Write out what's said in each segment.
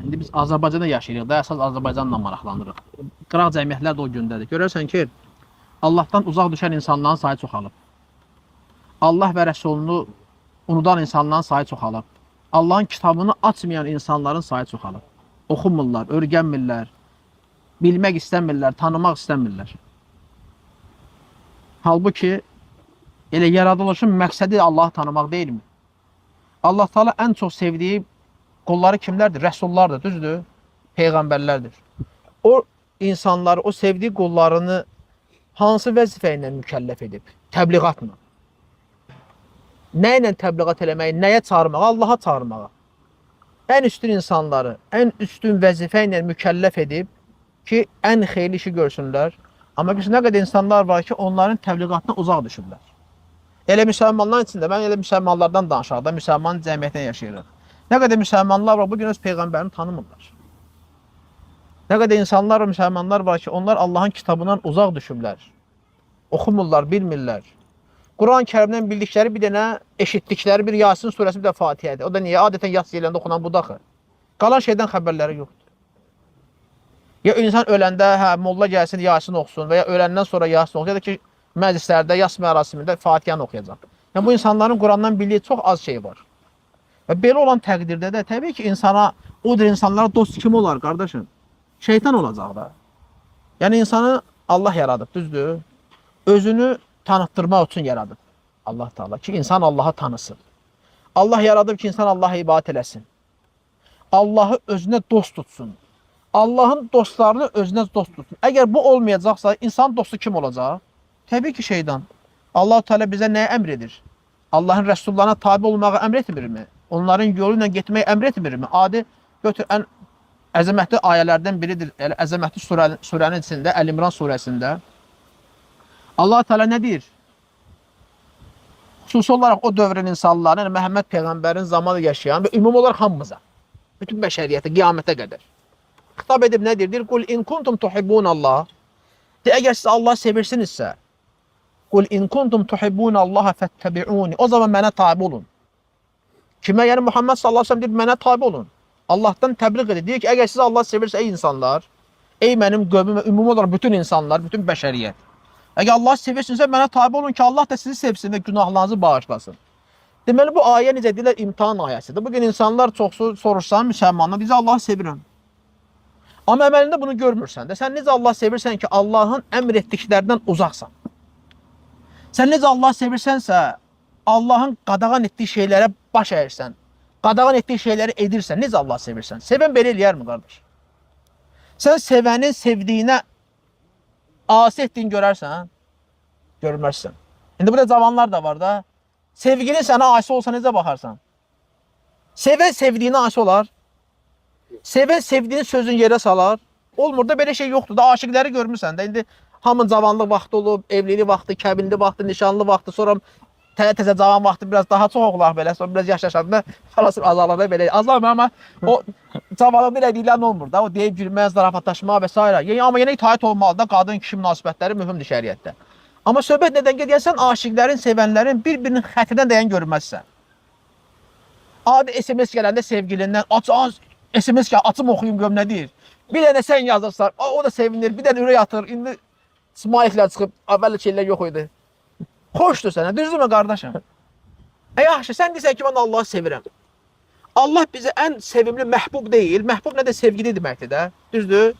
İndi biz Azərbaycanda yaşayırıq da, əsas Azərbaycanla maraqlanırıq. Qıraq cəmiyyətlər də o gündədir. Görərsən ki, Allahdan uzaq düşən insanların sayı çoxalıb. Allah və Rəsulunu unudan insanların sayı çoxalıb. Allahın kitabını açmayan insanların sayı çoxalıb. Oxumurlar, öyrənmirlər, bilmək istəmirlər, tanımaq istəmirlər. Halbuki, elə yaradılışın məqsədi Allahı tanımaq deyilmi? Allah Teala ən çox sevdiyi qulları kimlərdir? Rəsullardır, düzdür? Peyğəmbərlərdir. O insanları, o sevdiyi qullarını hansı vəzifə ilə mükəlləf edib? Təbliğatla. Nə ilə təbliğat eləməyi, nəyə çağırmağa? Allaha çağırmağa. Ən üstün insanları, ən üstün vəzifə ilə mükəlləf edib ki, ən xeyirli işi görsünlər. Amma ki, nə qədər insanlar var ki, onların təbliğatına uzaq düşürlər. Elə müsəlmanların içində, mən elə müsəlmanlardan danışaq da, müsəlman cəmiyyətində yaşayırıq. Nə qədər müsəlmanlar var, bugün öz Peyğəmbərini tanımırlar. Nə qədər insanlar və müsəlmanlar var ki, onlar Allahın kitabından uzaq düşürlər. Oxumurlar, bilmirlər. Quran-ı Kərimdən bildikləri bir dənə, eşitdikləri bir Yasin surəsi, bir də Fatihədir. O da niyə? Adətən yas yerlərində oxunan bu daxı. Qalan şeydən xəbərləri yoxdur. Ya insan öləndə, hə, molla gəlsin, Yasin oxusun və ya öləndən sonra Yasin oxusun, ya da ki, məclislərdə, yas mərasimində Fatihəni oxuyacaq. Yəni, bu insanların Qurandan bildiyi çox az şey var. Və belə olan təqdirdə də, təbii ki, insana, o da insanlara dost kim olar, qardaşım? Şeytan olacaq da. Yəni, insanı Allah yaradıb, düzdür? Özünü tanıtdırmaq üçün yaradıb Allah Teala ki, insan Allahı tanısın. Allah yaradıb ki, insan Allah'a ibadət eləsin. Allahı özünə dost tutsun. Allahın dostlarını özünə dost tutsun. Əgər bu olmayacaqsa, insan dostu kim olacaq? Təbii ki, şeytan. Allah Teala bizə nəyə əmr edir? Allahın rəsullarına tabi olmağı əmr etmirmi? Onların yolu ilə getməyi əmr etmirmi? Adi, götür, ən əzəmətli ayələrdən biridir. Əzəmətli surənin içində, Əl-İmran surəsində. Allah Teala nə deyir? Xüsusi olaraq o dövrün insanlarına, yəni Məhəmməd Peyğəmbərin zamanı yaşayan və ümumi olaraq hamımıza, bütün bəşəriyyətə, qiyamətə qədər xitab edib nə deyir? Deyir, qul in kuntum tuhibbunallah. De, əgər siz Allah sevirsinizsə, qul in kuntum tuhibbunallaha fəttəbi'uni. O zaman mənə tabi olun. Kimə? Yəni Muhammed sallallahu əleyhi və səlləm deyir, mənə tabi olun. Allahdan təbliğ edir. Deyir ki, əgər siz Allah sevirsə, ey insanlar, ey mənim qövmüm və ümumi olaraq bütün insanlar, bütün bəşəriyyət. Əgər Allah sevirsinizsə, mənə tabi olun ki, Allah da sizi sevsin və günahlarınızı bağışlasın. Deməli, bu ayə necə deyirlər? İmtihan ayəsidir. Bugün insanlar çoxsu soruşsan, müsəlmanlar, bizə Allahı sevirəm. Amma əməlində bunu görmürsən də. Sən necə Allah sevirsən ki, Allahın əmr etdiklərindən uzaqsan. Sən necə Allah sevirsənsə, Allahın qadağan etdiyi şeylərə baş əyirsən. Qadağan etdiyi şeyləri edirsən. Necə Allah sevirsən? Sevən belə eləyərmi, qardaş? Sən sevənin sevdiyinə asi etdiyini görərsən, görmərsən. İndi burada cavanlar da var da. Sevgilin sənə asi olsa necə baxarsan? Sevən sevdiyinə asi olar. Sevən sevdiyini sözün yerə salar. Olmur da belə şey yoxdur da. Aşıqları görmürsən də. İndi hamın cavanlıq vaxtı olub, evlilik vaxtı, kəbinli vaxtı, nişanlı vaxtı, sonra təzə cavan vaxtı biraz daha çox olar belə. Sonra biraz yaş yaşadığında falasır azalır da belə. Azalmır amma o cavanlıqda elədiklərin olmur da. O deyib gülmək, zarafatlaşma və s. Yəni, amma yenə itaət olmalı da. Qadın-kişi münasibətləri mühümdür şəriətdə. Amma söhbət nədən gedəyəsən, aşıqlərin, sevənlərin bir-birinin xətrindən dəyən görməzsən. Adi SMS gələndə sevgilindən, SMS ki, açım oxuyum görüm nə deyir. Bir dənə sən yazırsan, o da sevinir, bir dənə ürək atır. İndi smile'lər çıxıb, əvvəli şeylər yox idi. Xoşdur sənə, düzdürmü qardaşım? Yaxşı, sən deyirsən ki, mən Allahı sevirəm. Allah bizə ən sevimli məhbub deyil. Məhbub nə də sevgili deməkdir də, düzdür?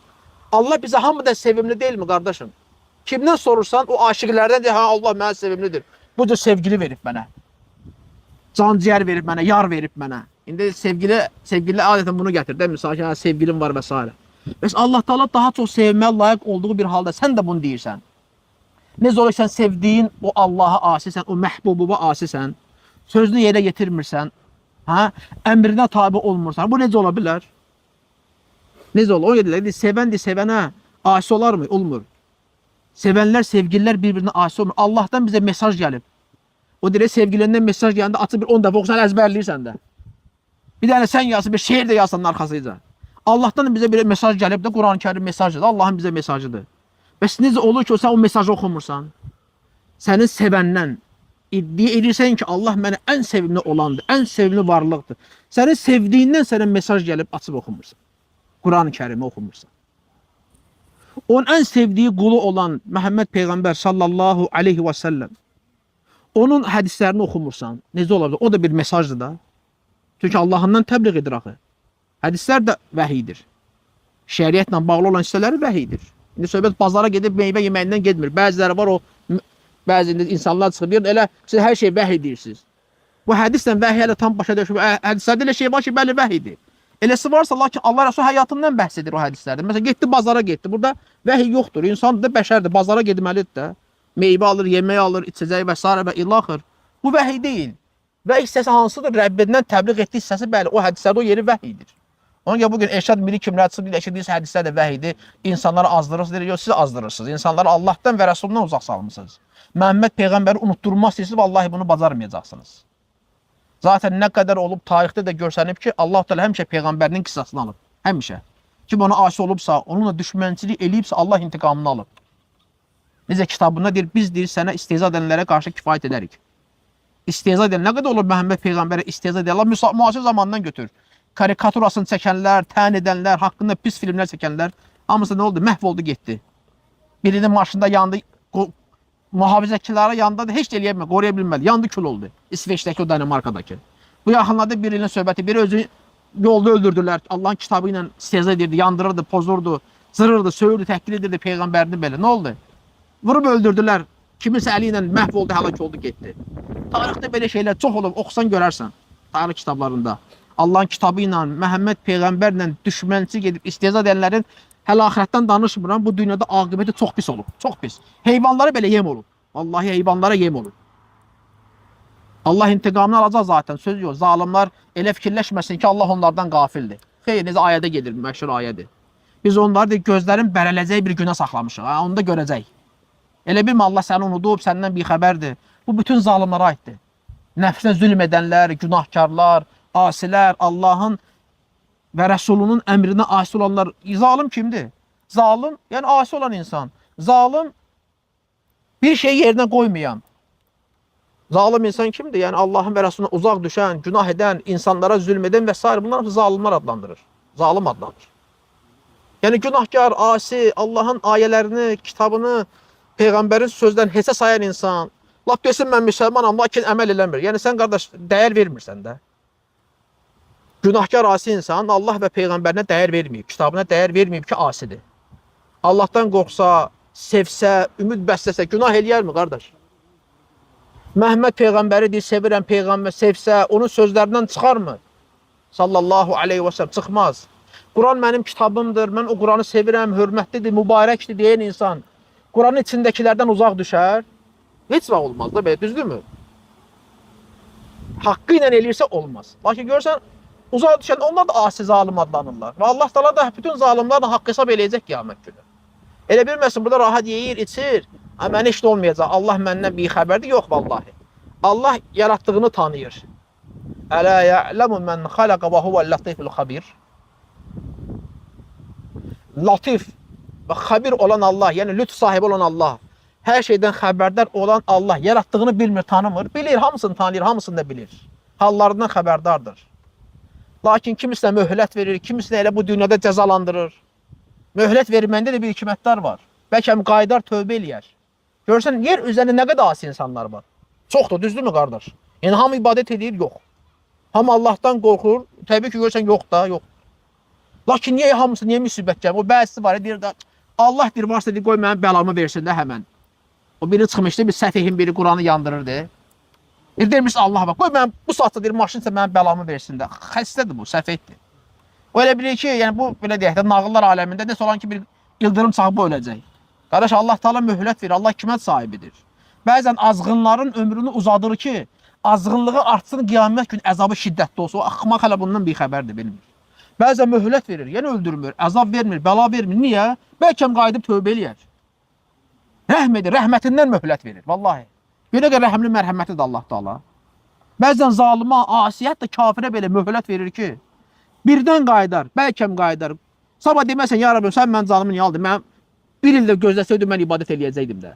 Allah bizə hamıdan sevimli deyilmi qardaşım? Kimdən sorursan, o aşıqlərdən deyir, Allah mənə sevimlidir. Bu cür sevgili verib mənə. Canciyər verib mənə, yar verib mənə. İndi sevgili adətən bunu gətir də, misal ki, sevgilim var və s. Bəs Allah Teala daha çox sevməyə layiq olduğu bir halda sən də bunu deyirsən. Necə olur ki, sən sevdiyin o Allaha asisən, o məhbububa asisən, sözünü yerə yetirmirsən, əmrinə tabi olmursan. Bu necə ola bilər? Necə olur? O yerlər, sevənə asi olar mı? Olmur. Sevənlər, sevgililər bir-birinə asi olmur. Allahdan bizə mesaj gəlib. O deyir, sevgilindən mesaj gələndə açıb bir 10 dəfə oxusan, əzbərləyirsən də. Bir dənə sən yazsın, bir şeir də yazsanın arxasıca. Allahdan bizə bir mesaj gəlib də, Quran-ı Kərim mesajıdır, Allahın bizə mesajıdır. Bəs necə olur ki, sən o mesajı oxumursan? Sənin sevəndən iddia edirsən ki, Allah mənə ən sevimli olandır, ən sevimli varlıqdır. Sənin sevdiyindən sənə mesaj gəlib açıb oxumursan. Kur'an-ı Kərimi oxumursan. Onun ən sevdiyi qulu olan Məhəmməd Peyğəmbər sallallahu aleyhi və səlləm, onun hədislərini oxumursan, necə ola bilər? O da bir mesajdır da. Çünki Allahından təbliğ edir axı. Hədislər də vəhidir. Şəriətlə bağlı olan hissələri vəhidir. İndi söhbət bazara gedib meyvə yeməyindən getmir. Bəziləri var, bəzi insanlar çıxır, elə siz hər şey vəhi deyirsiniz. Bu hədislə vəhi elə tam başa düşür. Hədislərdə elə şey var ki, bəli vəhidir. Eləsi varsa, lakin Allah Rəsulü həyatından bəhs edir o hədislərdə. Məsələn, getdi bazara getdi. Burada vəhi yoxdur. İnsan da bəşərdir. Bazara getməlidir də. Meyvə alır, yemək alır, içəcək və s. və ilaxır. Bu vəhi deyil. Və hissəsi hansıdır? Rəbbindən təbliğ etdiyi hissəsi bəli. O hədislərdə o yeri vəhidir. Ona görə bugün Erşad Miri kimlər çıxıb, eşitdiyiniz hədislər də vəhidir. İnsanları azdırırsınız, yox siz azdırırsınız. İnsanları Allahdan və Rəsulundan uzaq salmışsınız. Məhəmməd Peyğəmbəri unutturmaq istəyirsiniz, vallahi bunu bacarmayacaqsınız. Zaten nə qədər olub tarixdə də görsənib ki, Allah Teala həmişə Peyğəmbərinin qissasını alıb. Həmişə. Kim ona asi olubsa, onunla düşmənçilik eləyibsə, Allah intiqamını alıb. Necə kitabında deyir, biz deyir, sənə istehza edənlərə qarşı kifayət edərik. İstehza edən, nə qədər olur Məhəmməd Peyğəmbərə istehza edən? Allah müasir zamandan götür. Karikaturasını çəkənlər, tən edənlər, haqqında pis filmlər çəkənlər, hamısı nə oldu? Məhv oldu, getdi. Birinin maşında yandı, mühafizəçilərə yanında da heç də eləyə bilmədi, qoruya bilmədi. Yandı, kül oldu. İsveçdəki o Danimarkadakı. Bu yaxınlarda biri ilə söhbəti, biri özü yolda öldürdülər. Allahın kitabı ilə istehza edirdi, yandırırdı, pozurdu, zırırdı, söyürdü, təhqir edirdi Peyğəmbərini belə. Nə oldu? Vurub öldürdülər. Kiminsə əli ilə məhv oldu, həlak oldu, getdi. Tarixdə belə şeylər çox olub, oxusan görərsən. Tarix kitablarında. Allahın kitabı ilə, Məhəmməd Peyğəmbərlə düşmənçi gedib istehza edənlərin hələ axirətdən danışmıram, bu dünyada aqibəti çox pis olub. Çox pis. Heyvanlara belə yem olub. Vallahi heyvanlara yem olub. Allah intiqamını alacaq zaten. Söz yox. Zalimlar elə fikirləşməsin ki, Allah onlardan qafildir. Xeyr, necə ayədə gedir, məşhur ayədir. Biz onları gözlərin bərələcəyi bir günə saxlamışıq. Onu da görəcək. Elə bilmə Allah səni unudub, səndən bir xəbərdir. Bu bütün zalimlara aiddir. Nəfsinə zülm edənlər, günahkarlar, asilər, Allahın və Rəsulunun əmrinə asi olanlar. Zalim kimdir? Zalim, yəni asi olan insan. Zalim, bir şeyi yerinə qoymayan. Zalim insan kimdir? Yəni Allahın və Rəsuluna uzaq düşən, günah edən, insanlara zülm edən və s. Bunlar zalimlar adlandırır. Zalim adlanır. Yəni günahkar, asi, Allahın ayələrini, kitabını, Peyğəmbərin sözdən heçə sayan insan. Lap desin mən müsəlmanam, lakin əməl eləmir. Yəni sən qardaş dəyər vermirsən də. Günahkar asi insan Allah və Peyğəmbərinə dəyər verməyib, kitabına dəyər verməyib ki, asidir. Allahdan qorxsa, sevsə, ümid bəsləsə, günah eləyərmi qardaş? Məhəmməd Peyğəmbəri deyir, sevirəm Peyğəmbər, sevsə, onun sözlərindən çıxarmı? Sallallahu aleyhi və səlləm, çıxmaz. Quran mənim kitabımdır, mən o Quranı sevirəm, hörmətlidir, mübarəkdir deyən insan Quranın içindəkilərdən uzaq düşər, heç vaxt olmaz da belə, düzdürmü? Haqqı ilə eləyirsə olmaz. Lakin görürsən, uzaq düşən onlar da asi zalim adlanırlar. Və Allah Teala da bütün zalimlarla haqq hesab eləyəcək qiyamət günü. Elə bilməsin, burada rahat yeyir, içir, mənə heç də olmayacaq, Allah məndən bir xəbərdir, yox vallahi. Allah yaratdığını tanıyır. Ələ ya'ləmu mən xaləqə və huvəl-latiful xabir. Latif və xabir olan Allah, yəni lütf sahibi olan Allah, hər şeydən xəbərdar olan Allah, yaratdığını bilmir, tanımır, bilir, hamısını tanıyır, hamısını da bilir. Hallarından xəbərdardır. Lakin kimisinə möhlət verir, kimisinə elə bu dünyada cəzalandırır. Möhlət verməndə də bir hikmətlər var. Bəlkə qaydar tövbə eləyər. Görürsən, yer üzərində nə qədər asi insanlar var. Çoxdur, düzdürmü qardaş? Yəni hamı ibadət edir, yox. Hamı Allahdan qorxur, təbii ki, görürsən, yox da, yox. Lakin niyə hamısı, niyə müsibət gəlir? O bəzisi var, deyir də, Allah deyir, varsa deyir, qoy mənim bəlamı versin də həmən. O biri çıxmışdı, bir səfihin biri Quranı yandırırdı. Demiş Allah'a bak, qoy mənim bu saatda deyir, maşınsa mənim bəlamı versin də. Xəstədir bu, səfihdir. O elə bilir ki, yəni bu, belə deyək də, nağıllar aləmində nəsə olan ki, bir ildırım çağıb öləcək. Qardaş, Allah Teala möhlət verir, Allah hikmət sahibidir. Bəzən azğınların ömrünü uzadır ki, azğınlığı artsın, qiyamət gün əzabı şiddətli olsun. O axmaq hələ bundan bir xəbərdir, bilmir. Bəzən möhlət verir, yəni öldürmür, əzab vermir, bəla vermir. Niyə? Bəlkə qayıdıb tövbə eləyər. Rəhm edir, rəhmətindən möhlət verir, vallahi. Görə qədər rəhmli mərhəmətidir Allah Teala. Bəzən zalıma, asiyyət də kafirə belə möhlət verir ki, birdən qayıdar, bəlkəm qayıdar. Sabah deməsən, ya Rabbi, sən mən canımı niyə aldın? Mən bir ildə gözləsəydim, mən ibadət eləyəcəkdim də.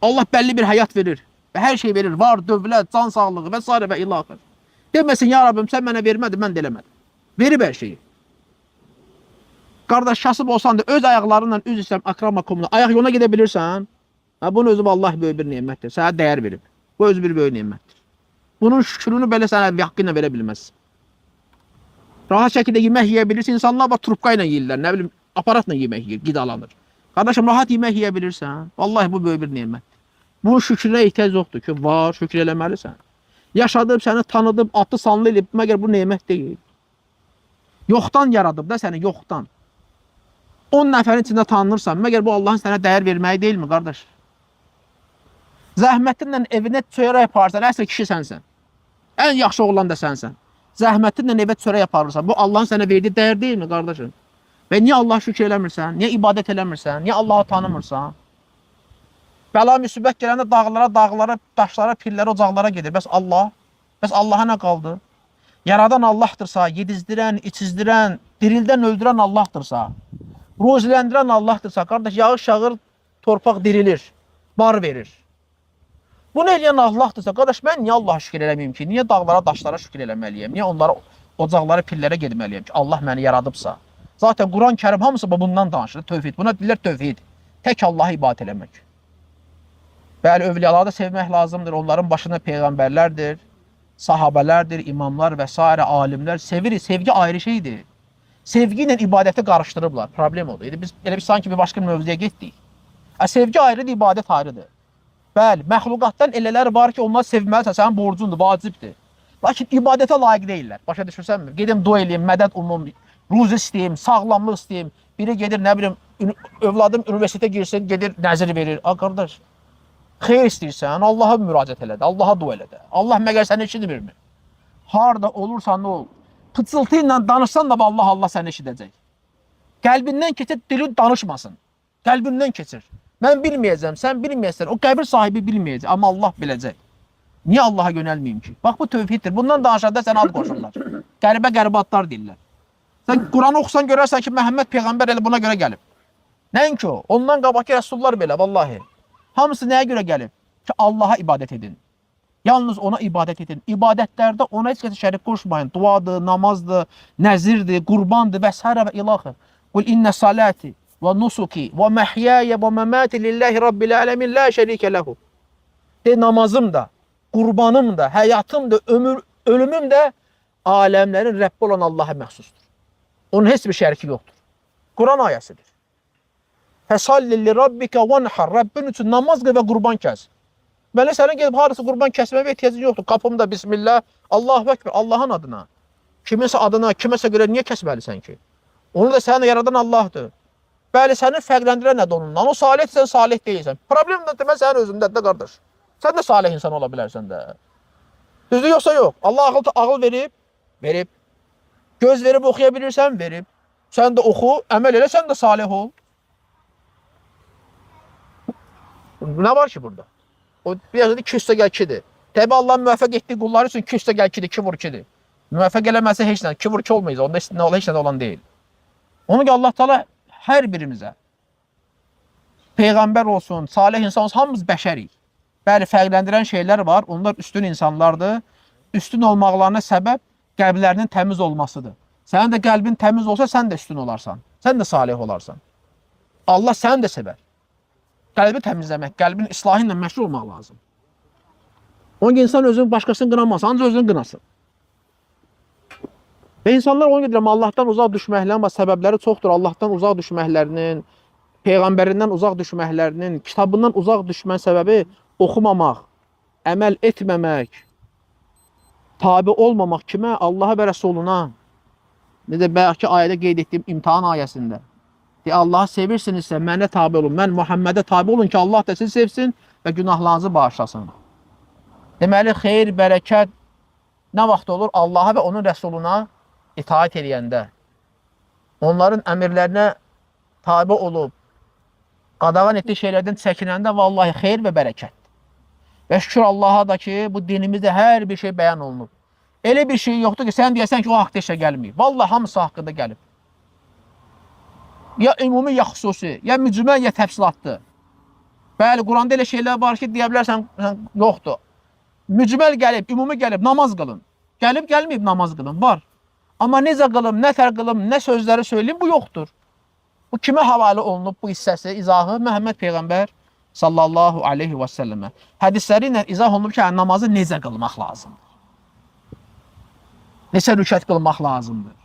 Allah bəlli bir həyat verir və hər şey verir. Var, dövlət, can sağlığı və s. və ilaxır. Deməsin, ya Rabbim, sən mənə vermədin, mən də eləmədim. Verib hər şeyi. Qardaş, kasıb olsan da öz ayaqlarınla üz istəm akramakumla ayaq yoluna gedə bilirsən. Ha, bunun özü vallahi böyük bir nemətdir. Sənə dəyər verib. Bu özü bir böyük nemətdir. Bunun şükrünü belə sənə haqqıyla verə bilməzsən. Rahat şəkildə yemək yeyə bilirsən. İnsanlar var trubka ilə yeyirlər, nə bilim, aparatla yemək yeyir, qidalanır. Qardaşım, rahat yemək yeyə bilirsən. Vallahi bu böyük bir nemətdir. Bunun şükrünə ehtiyac yoxdur ki, var, şükür eləməlisən. Yaşadıb, səni tanıdıb, atı sanlı elib, məgər bu nemət deyil. Yoxdan yaradıb da səni, yoxdan. 10 nəfərin içində tanınırsan, məgər bu Allahın sənə dəyər verməyi deyilmi, qardaş? Zəhmətinlə evinə çörək yaparsan, əsl kişi sənsən. Ən yaxşı oğlan da sənsən. Zəhmətinlə evə çörək yaparsan, bu Allahın sənə verdiyi dəyər deyilmi, qardaşım? Və niyə Allah şükür eləmirsən? Niyə ibadət eləmirsən? Niyə Allahı tanımırsan? Bəla müsibət gələndə dağlara, daşlara, pirlərə, ocaqlara gedir. Bəs Allah? Bəs Allaha nə qaldı? Yaradan Allahdırsa, yedizdirən, içizdirən, dirildən öldürən Allahdırsa, ruziləndirən Allahdırsa, qardaş, yağış yağır, torpaq dirilir, bar verir. Bunu eləyən Allahdırsa, qardaş, mən niyə Allaha şükür eləməyim ki? Niyə dağlara, daşlara şükür eləməliyəm? Niyə onlara, ocaqlara, pillərə gedməliyəm ki? Allah məni yaradıbsa. Zaten Quran-Kərim hamısı bundan danışır, tövhid. Buna deyirlər tövhid. Tək Allaha ibadət eləmək. Bəli, övliyaları da sevmək lazımdır. Onların başında peyğəmbərlərdir, sahabələrdir, imamlar və s. alimlər. Sevirik, sevgi ayrı şeydir. Sevgi ilə ibadəti qarışdırıblar. Problem oldu. Biz elə bir sanki bir başqa mövzuya getdik. Sevgi ayrıdır, ibadət ayrıdır. Bəli, məxluqatdan elələr var ki, onlar sevməlisən, sənin borcundur, vacibdir. Lakin ibadətə layiq deyirlər. Başa düşürsənmi? Gedim dua eləyim, mədəd umum, ruz istəyim, sağlamlıq istəyim. Biri gedir, nə bilim, övladım universitetə girsin, gedir, nəzir verir. Qardaş, xeyr istəyirsən, Allaha müraciət elədi, Allaha dua elədi. Allah məgər səni eşitmirmi? Harada olursan nə ol? Pıçıltı ilə danışsan da Allah səni eşidəcək. Qəlbindən keçir, dilin danışmasın. Qəlbindən keçir. Mən bilməyəcəm, sən bilməyəsən, o qəbir sahibi bilməyəcək, amma Allah biləcək. Niyə Allaha yönəlməyim ki? Bax, bu tövhiddir. Bundan danışanda sən ad qoşurlar. Qəribə adlar deyirlər. Sən Quranı oxusan görərsən ki, Məhəmməd Peyğəmbər elə buna görə gəlib. Nəinki o? Ondan qabaqki rəsullar belə, vallahi. Hamısı nəyə görə gəlib? Ki, Allaha ibadət edin. Yalnız ona ibadət edin. İbadətlərdə ona heç kəsə şərik qoşmayın. Duadır, namazdır, nəzirdir, qurbandır və s. və ilaxır. Qul innə salati və nusuki və məhyəyə və məməti lillahi rabbil aləmin la şərikə ləhu. De, namazım da, qurbanım da, həyatım da, ölümüm də aləmlərin Rəbbi olan Allaha məxsusdur. Onun heç bir şəriki yoxdur. Quran ayəsidir. Fəsalli li rabbikə vənhar. Rəbbin üçün namaz qıl və qurban kəs. Belə sənin gedib harası qurban kəsməyə ehtiyacın yoxdur. Qapımda bismillah, Allahu Ekber, Allahın adına. Kiminsə adına, kiməsə görə niyə kəsməlisən ki? Onu da səni yaradan Allahdır. Bəli, səni fərqləndirən nədir onunla? O salih, sən salih deyilsən. Problem də demək sənin özündədir də, qardaş. Sən də salih insan ola bilərsən də. Düzdür, yoxsa yox. Allah ağıl verib, verib. Göz verib oxuya bilirsən, verib. Sən də oxu, əməl elə, sən də salih ol. Nə var ki burada? O biraz da 2 üstə gəl 2-dir. Təbi Allah müvəffəq etdiyi qulları üçün 2 üstə gəl 2-dir, 2 vur 2-dir. Müvəffəq eləməsə heç nə, 2 vur 2 olmayacaq. Onda heç nə olan deyil. Onu ki Allah Teala hər birimizə peyğəmbər olsun, salih insan olsun, hamımız bəşərik. Bəli, fərqləndirən şeylər var. Onlar üstün insanlardır. Üstün olmaqlarına səbəb qəlblərinin təmiz olmasıdır. Sənin də qəlbin təmiz olsa, sən də üstün olarsan. Sən də salih olarsan. Allah səni də sevər. Qəlbi təmizləmək, qəlbin islahı ilə məşğul olmaq lazım. Onun insan özünü başqasını qınamasın, ancaq özünü qınasın. Və insanlar onu gedirəm, Allahdan uzaq düşməklərin səbəbləri çoxdur. Allahdan uzaq düşməklərinin, Peyğəmbərindən uzaq düşməklərinin, kitabından uzaq düşmən səbəbi oxumamaq, əməl etməmək, tabi olmamaq kimə? Allaha və Rəsuluna. Necə bəlkə ayədə qeyd etdiyim imtihan ayəsində. Allah'ı sevirsinizsə mənə tabi olun. Mən Muhammedə tabi olun ki Allah da sizi sevsin və günahlarınızı bağışlasın. Deməli, xeyir, bərəkət nə vaxt olur? Allah'a və onun rəsuluna itaat edəndə. Onların əmirlərinə tabi olub, qadağan etdiyi şeylərdən çəkinəndə vallahi xeyir və bərəkət. Və şükür Allah'a da ki, bu dinimizdə hər bir şey bəyan olunub. Elə bir şey yoxdur ki, sən deyəsən ki, o haqda işə gəlməyib. Vallahi hamısı haqqında gəlib. Ya ümumi, ya xüsusi, ya mücməl, ya təfsilatlı. Bəli, Quranda elə şeylər var ki, deyə bilərsən, yoxdur. Mücməl gəlib, ümumi gəlib, namaz qılın. Gəlib, gəlməyib namaz qılın, var. Amma necə qılım, nə tər qılım, nə sözləri söyləyim, bu yoxdur. Bu kimə havalə olunub bu hissəsi, izahı? Məhəmməd Peyğəmbər sallallahu aleyhi və səlləmə. Hədisləri ilə izah olunub ki, namazı necə qılmaq lazımdır? Neçə rükət qılmaq lazımdır?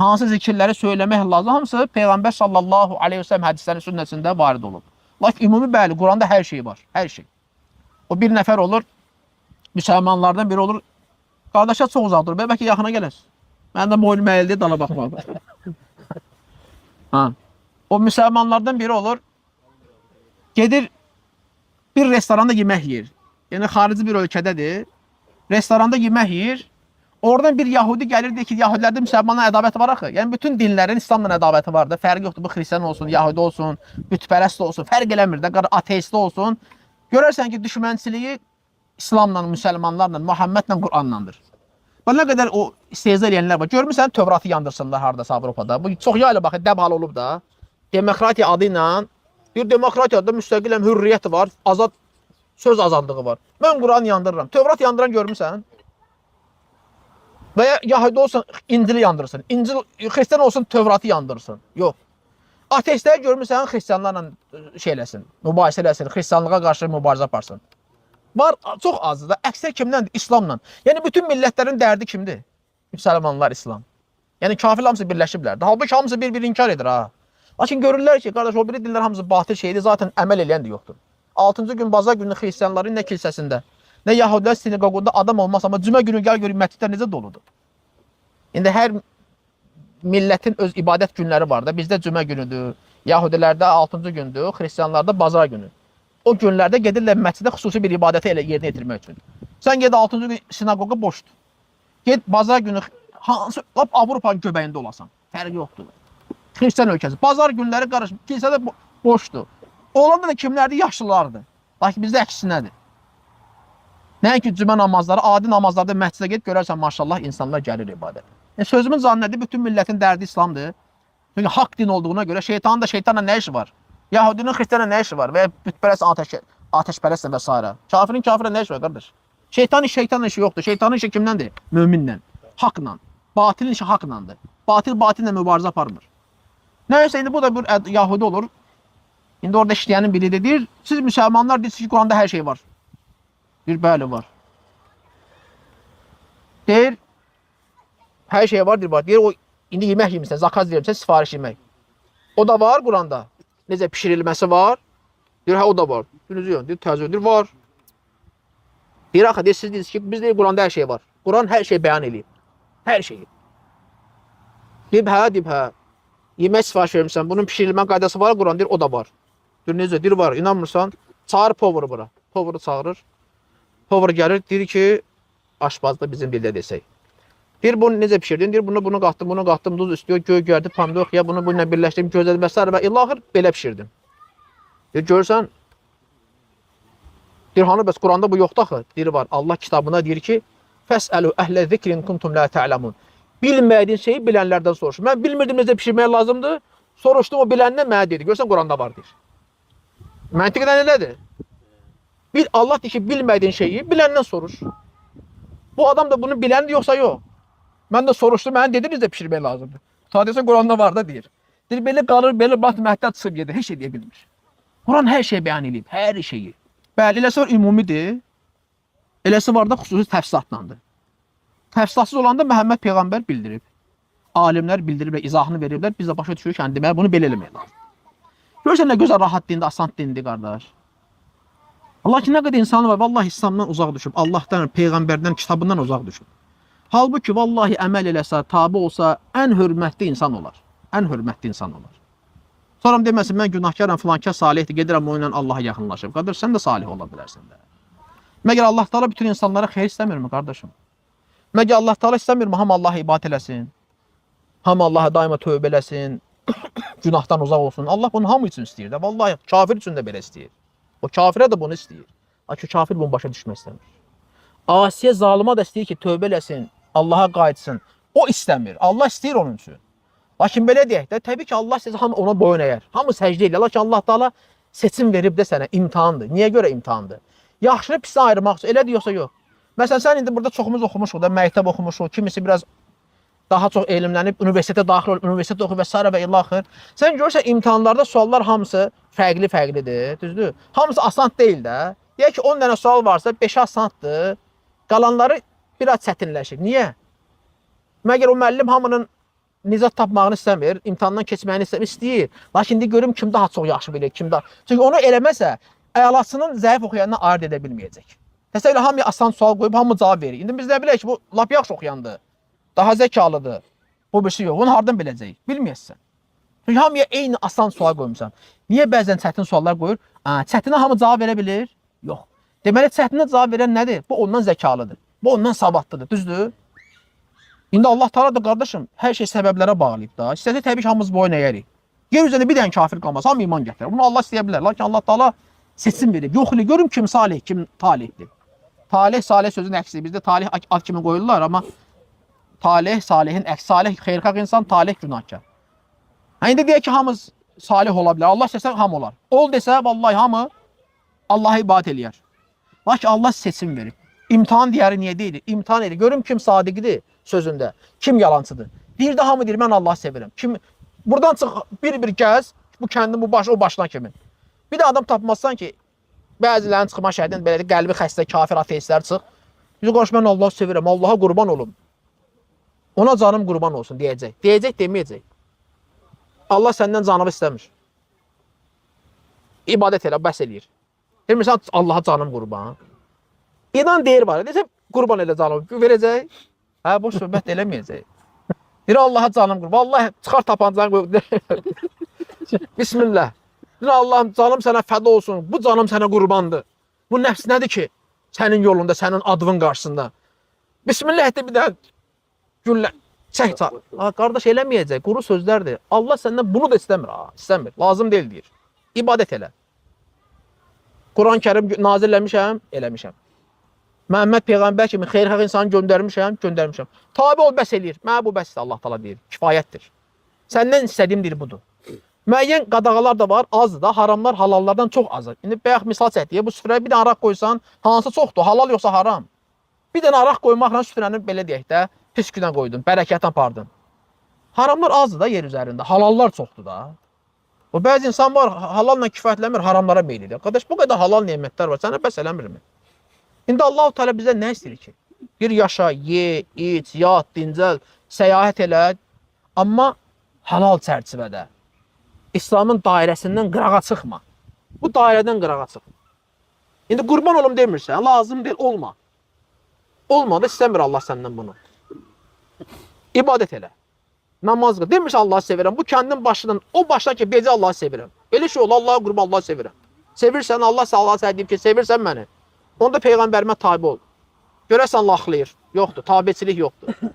Hansı zikirləri söyləmək lazım? Hamısı Peyğəmbər sallallahu aleyhi və səlləm hədislərin sünnəsində varid olub. Lakin ümumi bəli, Quranda hər şey var, hər şey. O bir nəfər olur, müsəlmanlardan biri olur, qardaşa çox uzaqdır, bəlkə yaxına gələz. Mənim də boynum əyildi, dala baxmaq. O müsəlmanlardan biri olur, gedir bir restoranda yemək yeyir. Yəni xarici bir ölkədədir, restoranda yemək yeyir. Oradan bir Yahudi gəlir, deyir ki, Yahudilərdə müsəlmanla ədavəti var axı. Yəni bütün dinlərin İslamla ədavəti var da. Fərqi yoxdur, bu xristian olsun, Yahudi olsun, bütpərəst olsun, fərq eləmir də, ateist olsun. Görərsən ki, düşmənçiliyi İslamla, müsəlmanlarla, Muhammedlə, Qur'anlandır. Və nə qədər o istehza eləyənlər var. Görmüsən, Tövratı yandırsınlar hardasa Avropada. Bu çox yayla baxın, dəb hal olub da. Demokratiya adı ilə, bir demokratiyada müstəqiləm hürriyyət var, azad söz azadlığı var. Mən Qur'anı yandırıram. Tövrat yandıran görmüsən? Və ya Yahudi olsun, İncili yandırsın. İncil, xristiyan olsun, Tövratı yandırsın. Yox. Ateistləri görmüsən, xristiyanlarla şey eləsin, mübahisə eləsin, xristiyanlığa qarşı mübarizə aparsın. Var, çox azdır da. Əksər kimdəndir? İslamla. Yəni, bütün millətlərin dərdi kimdir? Müsəlmanlar, İslam. Yəni, kafir hamısı birləşiblər. Halbuki hamısı bir-bir inkar edir, ha. Lakin görürlər ki, qardaş, o biri dinlər hamısı batıl şeydir, zaten əməl eləyən də yoxdur. 6-cı gün, bazar günü xristiyanların nə kilsəsində, nə Yahudilər sinagogunda adam olmaz, amma cümə günü gəl görün, məscidlər necə doludur. İndi hər millətin öz ibadət günləri var da. Bizdə cümə günüdür, Yahudilərdə 6-cı gündür, xristiyanlarda bazar günü. O günlərdə gedirlər məscidə xüsusi bir ibadəti elə yerinə yetirmək üçün. Sən ged 6-cı gün sinagoqa boşdur. Ged bazar günü hansı Avropanın göbəyində olasan. Fərqi yoxdur. Xristiyan ölkəsi. Bazar günləri qarış, kilsədə boşdur. Olanda da kimlərdir? Yaşlılardır. Lakin bizdə əksinədir. Nəinki cümə namazları, adi namazlarda məscidə ged, görərsən maşallah insanlar gəlir ibadət. Sözümün zannədi bütün millətin dərdi İslamdır. Çünki haqq din olduğuna görə şeytanın da şeytanla nə işi var? Yahudinin xristiyanla nə işi var? Və ya bütpərəst ateşpərəstlə və s. Kafirin kafirlə nə işi var, qardaş? Şeytanın işi yoxdur. Şeytanın işi kimdəndir? Möminlə, haqla. Batilin işi haqlandır. Batillə mübarizə aparmır. Nəyəsə, indi bu da bir Yahudi olur. İndi orada işləyənin biri de deyir, siz müsəlmanlar deyirsiniz ki, Quranda hər şey var. Bir bəli var. Deyir, hər şey var, deyir, o indi yemək yemirsən, zakaz verirsən, sifariş yemək. O da var Quranda. Necə pişirilməsi var. Deyir, hə o da var. Deyir, təzədir, var. Deyir, axı, deyir, siz deyirsiniz ki, biz deyir, Quranda hər şey var. Quran hər şey bəyan eləyib. Hər şeyi. Deyib, hə. Yemək sifariş vermişsən, bunun pişirilmə qaydası var, Quran deyir, o da var. Deyir, necə, deyir, var, inanmırsan, çağır poveru bura. Poveru çağırır. Pover gəlir, deyir ki, aşpazda bizim dildə desək. Deyir, bunu necə pişirdin? Deyir, bunu qatdım, duz üstüyor, göyərdi, pomidor, ya bunu bununla birləşdirdim, gözlədim, və ilahır, belə pişirdim. Deyir, görürsən, deyir, hanı bəs Quranda bu yoxdur axı? Deyir, var, Allah kitabına deyir ki, fəsəlu əhlə zikrin kuntum la ta'lamun. Bilmədiyin şeyi bilənlərdən soruşur. Mən bilmirdim necə pişirmək lazımdır, soruşdum, o biləndən mənə dedi, görürsən, Quranda var, deyir. Məntiqdən elədir. Allah deyir ki, bilmədiyin şeyi biləndən soruş. Bu adam da bunu biləndir, yoxsa yox. Mən də soruşdum, mənə dedi necə pişirmək lazımdır. Sadəcə Quranda var da deyir. Deyir, belə qalır, belə bat məhdəd çıxıb gedir, heç şey deyə bilmir. Quran hər şey bəyan edib, hər şeyi. Bəli, eləsi var ümumidir, eləsi var da xüsusi təfsilatlandır. Təfsilatsız olanda Məhəmməd Peyğəmbər bildirib. Alimlər bildirib və izahını veriblər, biz də başa düşürük ki, deməli bunu belə eləmək lazım. Görürsən nə gözəl, rahat dindir, asan dindir, qardaş. Allah ki, nə qədər insanı var, vallahi İslamdan uzaq düşüb, Allahdan, Peyğəmbərdən, kitabından uzaq düşüb. Halbuki, vallahi əməl eləsə, tabi olsa, ən hörmətli insan olar. Ən hörmətli insan olar. Sonra deməsin, mən günahkaram, filankar salihdir, gedirəm o ilə Allaha yaxınlaşıb. Qardaş, sən də salih ola bilərsən də. Məgər Allah Teala bütün insanlara xeyir istəmirmi, qardaşım? Məgər Allah Teala istəmirmi, hamı Allaha ibadət eləsin, hamı Allaha daima tövbə eləsin, günahdan uzaq olsun. Allah bunu hamı üçün istəyir də. Vallahi, kafir üçün də belə istəyir. O kafirə də bunu istəyir. Lakin kafir bunu başa düşmək istəmir. Asiyə zalıma da istəyir ki, tövbə eləsin, Allaha qayıtsın. O istəmir. Allah istəyir onun üçün. Lakin belə deyək də, təbii ki, Allah sizə hamı ona boyun əyər. Hamı səcdə edir. Lakin Allah Teala seçim verib də sənə imtahandır. Niyə görə imtahandır? Yaxşını pisini ayırmaq üçün. Elədir yoxsa yox? Məsələn, sən indi burada çoxumuz oxumuşuq da, məktəb oxumuşuq, kimisi biraz daha çox elmlənib, universitetə daxil olub, universitetdə oxuyub və s. və ila axır. Sən görürsən imtahanlarda suallar hamısı fərqli-fərqlidir, düzdür? Hamısı asan deyil də. Deyək ki, 10 dənə sual varsa, 5-i asandır, qalanları biraz çətinləşir. Niyə? Məgər o müəllim hamının nizat tapmağını istəmir, imtahandan keçməyini istəyir. Lakin indi görüm kim daha çox yaxşı bilir, kim daha. Çünki onu eləməsə, əlasının zəif oxuyandan ayırt edə bilməyəcək. Təsəvvür elə hamıya asan sual qoyub, hamı cavab verir. İndi biz nə bilək ki, bu lap yaxşı oxuyandır, daha zəkalıdır. Bu bir şey yox. Onu hardan biləcəyik? Bilməyəsən. Çünki hamıya eyni asan sual qoymuşsan. Niyə bəzən çətin suallar qoyur? Çətinə hamı cavab verə bilir? Yox. Deməli, çətinə cavab verən nədir? Bu ondan zəkalıdır. Bu ondan savadlıdır, düzdür? İndi Allah Teala da qardaşım, hər şey səbəblərə bağlayıb da. İstəsə təbii ki, hamımız boyun əyərik. Yer üzərində bir dənə kafir qalmaz, hamı iman gətirir. Bunu Allah istəyə bilər. Lakin Allah Teala seçim verib. Yoxlayır, görüm kim salih, kim talihdir. Talih, salih sözün əksidir. Bizdə talih ad kimi qoyurlar, amma talih, salihin əks. Salih xeyirxah insan, talih günahkar. İndi deyək ki, hamımız salih ola bilər. Allah istəsə hamı olar. Ol desə, vallahi hamı Allah'a ibadət eləyər. Lakin Allah seçim verib. İmtihan deyəri niyə deyil? İmtihan edir. Görüm kim sadiqdir sözündə, kim yalancıdır. Deyir də hamı deyir, mən Allah'ı sevirəm. Kim buradan çıx bir gəz, bu kəndin bu baş o başına kimin. Bir də adam tapmazsan ki, bəzilərin çıxma şəhidin belə qəlbi xəstə, kafir, ateistlər çıx. Yüzü qarşı mən Allah'ı sevirəm, Allah'a qurban olum. Ona canım qurban olsun deyəcək. Deyəcək, deməyəcək. Allah səndən canımı istəmir. İbadət elə, bəs eləyir. Demirsən Allah'a canım qurban. İnan deyir var. Deyirsən qurban elə canım verəcək. Hə, boş söhbət eləməyəcək. Deyir Allah'a canım qurban. Allah çıxar tapancanı qoy. Bismillah. Deyir Allahım canım sənə fəda olsun. Bu canım sənə qurbandır. Bu nəfs nədir ki? Sənin yolunda, sənin adının qarşısında. Bismillah de bir də güllə. Çək çal. Qardaş eləməyəcək. Quru sözlərdir. Allah səndən bunu da istəmir. İstəmir. Lazım deyil deyir. İbadət elə. Quran-Kərim nazirləmişəm, eləmişəm. Məhəmməd Peyğəmbər kimi xeyirxah insanı göndərmişəm, göndərmişəm. Tabi ol, bəs eləyir. Mənə bu bəsdir, Allah Teala deyir. Kifayətdir. Səndən istədiyim deyir budur. Müəyyən qadağalar da var, azdır da. Haramlar halallardan çox azdır. İndi bayaq misal çəkdiyə bu süfrəyə bir dənə araq qoysan, hansı çoxdur? Halal yoxsa haram? Bir dənə araq qoymaqla süfrəni belə deyək də, pis günə qoydun, bərəkət apardın. Haramlar azdır da yer üzərində, halallar çoxdur da. O bəzi insan var, halalla kifayətlənmir, haramlara meyl edir. Qardaş, bu qədər halal nemətlər var, sənə bəs eləmirmi? İndi Allah-u Teala bizə nə istəyir ki? Bir yaşa, ye, iç, yat, dincəl, səyahət elə, amma halal çərçivədə. İslamın dairəsindən qırağa çıxma. Bu dairədən qırağa çıxma. İndi qurban olum demirsən, lazım deyil, olma. Olmadı, istəmir Allah səndən bunu. İbadət elə. Namaz qıl. Demirsən Allah'ı sevirəm. Bu kəndin başından, o başdan ki, bezi Allah'ı sevirəm. Elə şey ol, Allah'a qurban, Allah'ı sevirəm. Sevirsən, Allah sənə deyib ki, sevirsən məni. Onda Peyğəmbərimə tabi ol. Görəsən laxlayır. Yoxdur, tabiçilik yoxdur.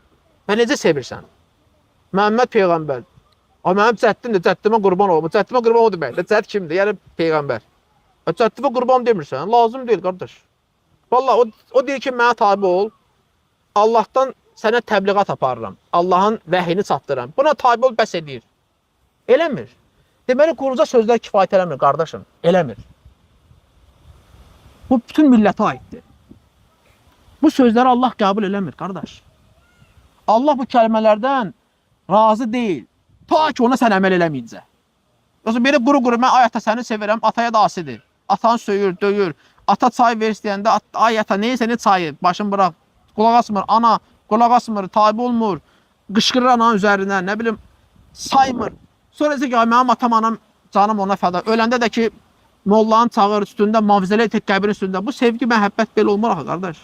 Mən necə sevirsən? Məhəmməd Peyğəmbər. Mənim cəddimdir, cəddimə qurban olum. Cəddimə qurban o demək. Cədd kimdir? Yəni Peyğəmbər. Cəddimə qurban demirsən, lazım deyil, qardaş. Vallahi o deyir ki, mənə tabi ol. Allah'tan sənə təbliğat aparıram. Allah'ın vəhini çatdırıram. Buna tabi ol, bəs edir. Eləmir. Deməli, quruca sözlər kifayət eləmir, qardaşım. Eləmir. Bu bütün millətə aiddir. Bu sözləri Allah qəbul eləmir, qardaş. Allah bu kəlmələrdən razı deyil. Ta ki, ona sən əməl eləməyincə. Yoxsa belə quru-quru, mən ay ata səni sevirəm, ataya da asidir. Atanı söyür, döyür. Ata çay ver istəyəndə, ay ata neysə ne çayı, başını bıraq. Qulaq asmır, ana qulaq asmır, tabi olmur. Qışqırır ananın üzərinə, nə bilim, saymır. Sonra isə ki, mənim atam, anam, canım ona fəda. Öləndə də ki, mollanın çağır üstündə, mavizələ etək qəbirin üstündə. Bu sevgi, məhəbbət belə olmur axı, qardaş.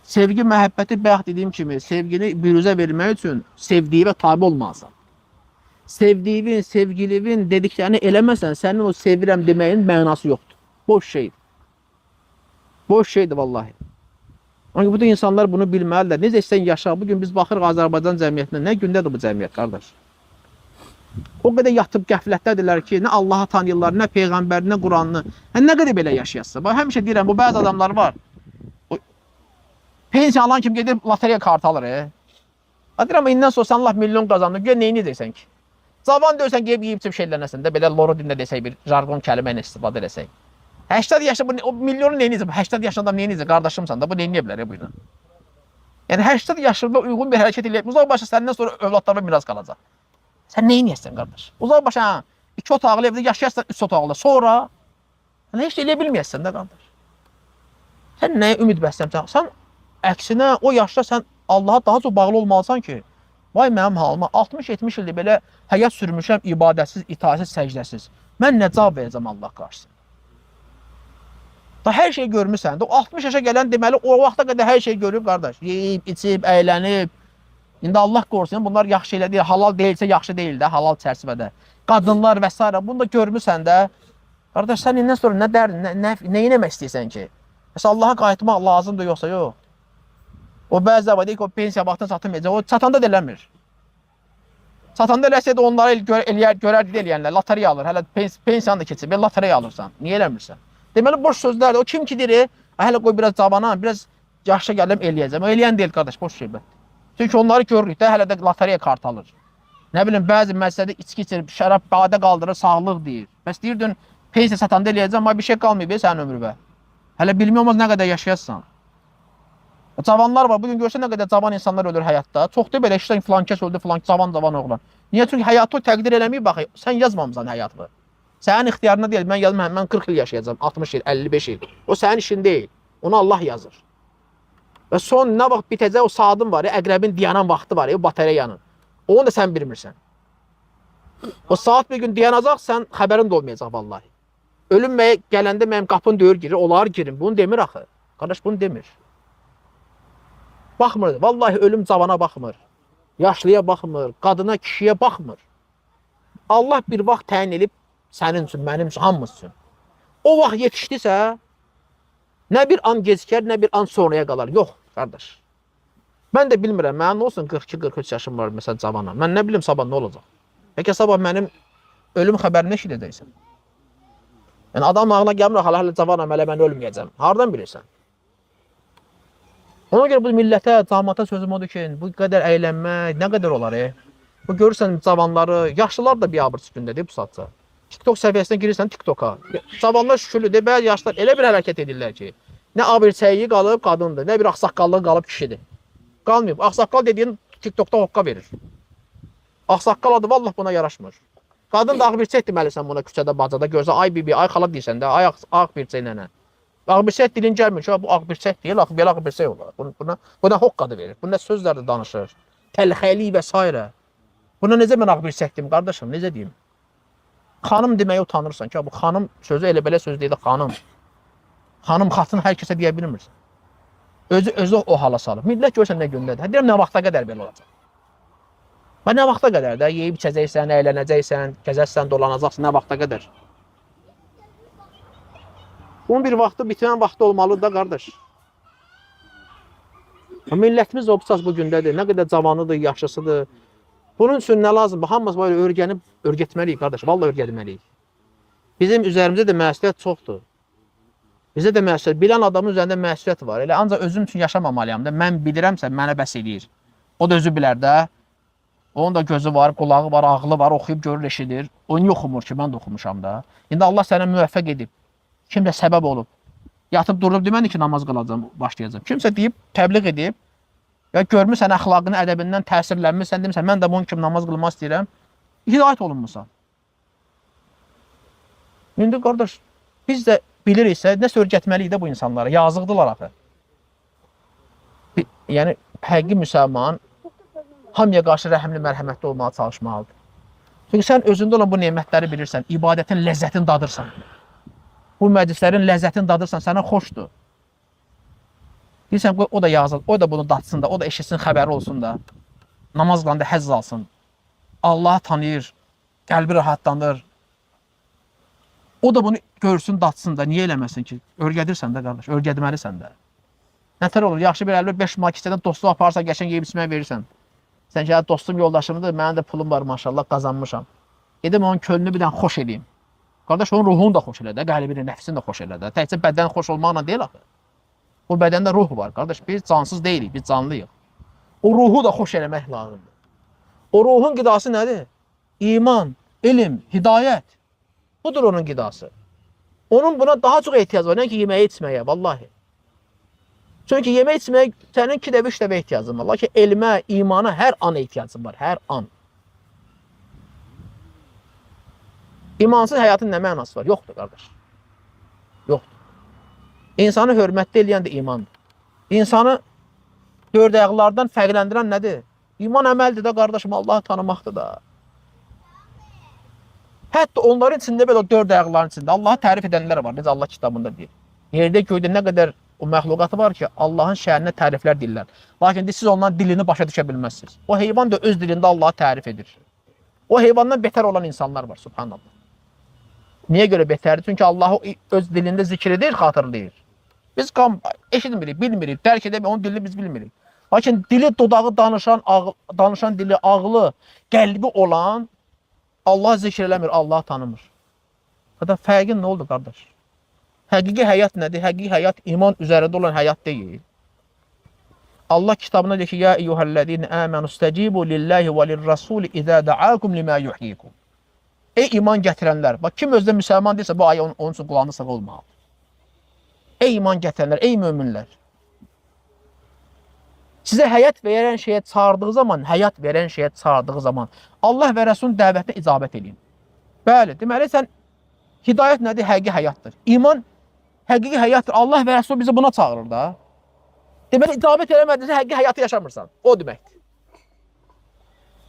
Sevgi, məhəbbəti bayaq dediyim kimi, sevgini büruzə vermək üçün sevdiyi və tabi olmalısan. Sevdiyin, sevgilivin dediklərini eləməsən, sənin o sevirəm deməyin mənası yoxdur. Boş şeydir. Boş şeydir, vallahi. Çünki bu da insanlar bunu bilməlidir. Necə istəyən yaşa. Bugün biz baxırıq Azərbaycan cəmiyyətinə. Nə gündədir bu cəmiyyət, qardaş? O qədər yatıb qəflətdədirlər ki, nə Allah'ı tanıyırlar, nə Peyğəmbər, nə Quranını. Nə qədər belə yaşayasın? Həmişə deyirəm, bu bəzi adamlar var. Pensiya alan kim gedir, loteriya kartı alır. Deyirəm, indən sonra sən laf milyon qazandın, gör neyini deyirsən ki? Cavan deyirsən, yeyib-yeyib şeylənəsən də, belə loru dində desək, bir jargon kəlmə ilə istifadə edəsək. 80 yaşında, o milyonu neyini deyəcək? 80 yaşında adam neyini deyəcək? Qardaşımsan da, bu neyini bilər bu ilə? Yəni 80 yaşında uyğun bir hərəkət eləyib, uzaqbaşı səndən sonra övladlarına miras qalacaq. Sən nə edəsən qardaş? Uzaqbaşı 2 otaqlı evdə yaşayarsan 3 otaqlı. Sonra heç eləyə bilməyəsən də qardaş. Sən nəyə ümid bəsləmsən? Sən əksinə o yaşda sən Allaha daha çox bağlı olmalısan ki, vay mənim halıma 60-70 ildir belə həyat sürmüşəm ibadətsiz, itaətsiz, səcdəsiz. Mən nə cavab verəcəm Allah qarşısında? Da hər şey görmüsən də, 60 yaşa gələn deməli o vaxta qədər hər şey görüb qardaş. Yeyib, içib, əylənib. İndi Allah qorusun, bunlar yaxşı elə deyil, halal deyilsə yaxşı deyil də, halal çərçivədə. Qadınlar və s. bunu da görmüsən də. Qardaş, sən indən sonra nə dərdin, nə eləmək istəyirsən ki? Məsələn, Allaha qayıtmaq lazımdır yoxsa yox? O bəzi var deyir ki, o pensiya vaxtını satılmayacaq, o satanda da eləmir. Satanda eləsəydə onları görərdi eləyənlər, lotereya alır, hələ pensiyanı da keçir, lotereya alırsan, niyə eləmirsən? Deməli, boş sözlərdir, o kim ki deyir, hələ qoy biraz cabana, biraz yaşa gələm eləyəcəm, o eləyən deyil qardaş, boş şeybət. Çünki onları görürük də, hələ də lotereya kart alır. Nə bilim, bəzi məsələdə içki içir, şərab badə qaldırır, sağlıq deyir. Bəs deyirdin, pensiya satanda eləyəcəm, amma bir şey qalmayıb sənin ömrübə. Hələ bilmək olmaz nə qədər yaşayasın. Cavanlar var, bugün görsən nə qədər cavan insanlar ölür həyatda. Çox da belə işdən filan kəs öldü, filan cavan oğlan. Niyə? Çünki həyatı təqdir eləməyib, bax, sən yazmamısan həyatını. Sənin ixtiyarına deyil, mən yazmam, mən 40 il yaşayacağam, 60 il, 55 il. O sənin işin deyil, onu Allah yazır. Və son nə vaxt bitəcək o saatın var, əqrəbin dayanan vaxtı var, o batareyanın. Onu da sən bilmirsən. O saat bir gün dayanacaq, sən xəbərin də olmayacaq vallahi. Ölüm gələndə mənim qapını döyür girir, onlar girin. Bunu demir axı. Qardaş bunu demir. Baxmır, vallahi ölüm cavana baxmır. Yaşlıya baxmır, qadına, kişiyə baxmır. Allah bir vaxt təyin edib sənin üçün, mənim üçün, hamımız üçün. O vaxt yetişdisə, nə bir an gecikər, nə bir an sonraya qalar. Yox, qardaş. Mən də bilmirəm, mənim olsun 42-43 yaşım var, məsələn, cavana. Mən nə bilim sabah nə olacaq? Bəlkə sabah mənim ölüm xəbərini eşidəcəksən. Yəni, adam ağına gəlmir, hələ cavanam, hələ mən ölməyəcəm. Hardan bilirsən? Ona görə bu millətə, cəmaata sözüm odur ki, bu qədər əylənmək, nə qədər olar? Bu görürsən cavanları, yaşlılar da biabır üstündədir bu saatca. TikTok səviyyəsinə girirsən TikToka. Cavanlar şükürlüdür, bəzi yaşlar elə bir hərəkət edirlər ki, nə abirçəyi qalıb qadındır, nə bir ağsaqqallığı qalıb kişidir. Qalmayıb. Ağsaqqal dediyin TikTokda hoqqa verir. Ağsaqqal adı vallah buna yaraşmır. Qadın da ağbirçək deməlisən buna küçədə, bacada görsə, ay bibi, ay xala deyirsən də, ay ağbirçək nənə. Ağbirçək dilin gəlmir ki, bu ağbirçək deyil, belə ağbirçək olar. Buna hoqq adı verir. Buna sözlər də danışır. Təlxəli və s. Buna necə mən ağbirçək deyim, qardaşım, necə deyim? Xanım deməyə utanırsan ki, bu xanım sözü elə belə söz deyil, xanım. Xanım, xatın hər kəsə deyə bilmirsən. Özü o hala salıb. Millət görsən nə gündədir. Deyirəm, nə vaxta qədər belə olacaq? Və nə vaxta qədər də yeyib içəcəksən, əylənəcəksən, gəzəsən, dolanacaqsan, nə vaxta qədər? Bunun bir vaxtı, bitirən vaxtı olmalıdır da, qardaş. Millətimiz obsas bu gündədir. Nə qədər cavanıdır, yaşlısıdır. Bunun üçün nə lazımdır? Hamımız böyle öyrənib, örgətməliyik, qardaş. Vallahi örgətməliyik. Bizim üzərimizdə də məsuliyyət çoxdur. Bizdə də məsuliyyət, bilən adamın üzərində məsuliyyət var. Elə ancaq özüm üçün yaşamamalıyam da. Mən bilirəmsə, mənə bəs eləyir. O da özü bilər də. Onun da gözü var, qulağı var, ağlı var, oxuyub görür, eşidir. O niyə oxumur ki? Mən də oxumuşam da. İndi Allah sənə müvəffəq edib. Kimsə səbəb olub. Yatıb durub demədi ki, namaz qılacam, başlayacam. Kimsə deyib, təbliğ edib. Ya görmüsən, əxlaqını, ədəbindən təsirlənmirsən, demirsən, mən də bunun kimi namaz qılmaq istəyirəm. Hidayət olunmuşsan. İndi qardaş, biz də biliriksə, nəsə örgətməliyik də bu insanlara. Yazıqdılar axı. Yəni, həqiqi müsəlman hamıya qarşı rəhimli, mərhəmətli olmağa çalışmalıdır. Çünki sən özündə olan bu nemətləri bilirsən, ibadətin ləzzətini dadırsan. Bu məclislərin ləzzətini dadırsan, sənə xoşdur. Deyirsən, o da yazır, o da bunu datsın da, o da eşitsin, xəbəri olsun da. Namaz qılanda həzz alsın. Allahı tanıyır, qəlbi rahatlanır. O da bunu görsün, datsın da, niyə eləməsin ki? Örgədirsən də, qardaş, örgədməlisən də. Nətər olur, yaxşı bir 55 manat kisədən dostluq aparsan, qəşəng yeyib içməyə verirsən. Sən ki, dostum, yoldaşımdır, mənim də pulum var, maşallah, qazanmışam. Gedim onun könlünü bir dənə xoş edeyim. Qardaş, onun ruhunu da xoş elə də, qəlbini, nəfsini də xoş elə də. Təkcə bədən xoş olmaqla deyil axı. O bədəndə ruh var, qardaş. Biz cansız deyilik, biz canlıyıq. O ruhu da xoş eləmək lazımdır. O ruhun qidası nədir? İman, elm, hidayət. Budur onun qidası. Onun buna daha çox ehtiyac var, nə ki, yeməyə, içməyə, vallahi. Çünki yemək içmək sənin 2 dəfə 3 dəfə ehtiyacın var. Lakin elmə, imana hər an ehtiyacın var, hər an. İmansız həyatın nə mənası var? Yoxdur, qardaş. Yoxdur. İnsanı hörmətli eləyən də imandır. İnsanı dörd ayaqlardan fərqləndirən nədir? İman əməldir də, qardaşım, Allahı tanımaqdır da. Hətta onların içində belə o dörd ayaqların içində Allahı tərif edənlər var. Necə Allah kitabında deyir. Yerdə göydə nə qədər o məxluqatı var ki, Allahın şəninə təriflər deyirlər. Lakin siz onların dilini başa düşə bilməzsiniz. O heyvan da öz dilində Allahı tərif edir. O heyvandan betər olan insanlar var, subhanallah. Niyə görə betərdir? Çünki Allahı öz dilində zikr edir, xatırlayır. Biz eşitmirik, bilmirik, dərk edəmək, onun dilini biz bilmirik. Lakin dili, dodağı danışan dili, ağlı, qəlbi olan Allah zikr eləmir, Allah tanımır. Hatta fərqin nə oldu, qardaş? Həqiqi həyat nədir? Həqiqi həyat iman üzərində olan həyat deyil. Allah kitabında deyir ki, ya eyyuhəllədin əmənu stəcibu lillahi və lirrasuli izə da'akum limə yuhyikum. Ey iman gətirənlər, bax kim özdə müsəlman deyirsə, bu ayə onun üçün qulağını sığı olmalıdır. Ey iman gətirənlər, ey möminlər. Sizə həyat verən şeyə çağırdığı zaman, Allah və Rəsulun dəvətinə icabət edin. Bəli, deməli sən hidayət nədir? Həqiqi həyatdır. İman həqiqi həyatdır. Allah və Rəsul bizi buna çağırır da. Deməli icabət eləmədiysə həqiqi həyatı yaşamırsan. O deməkdir.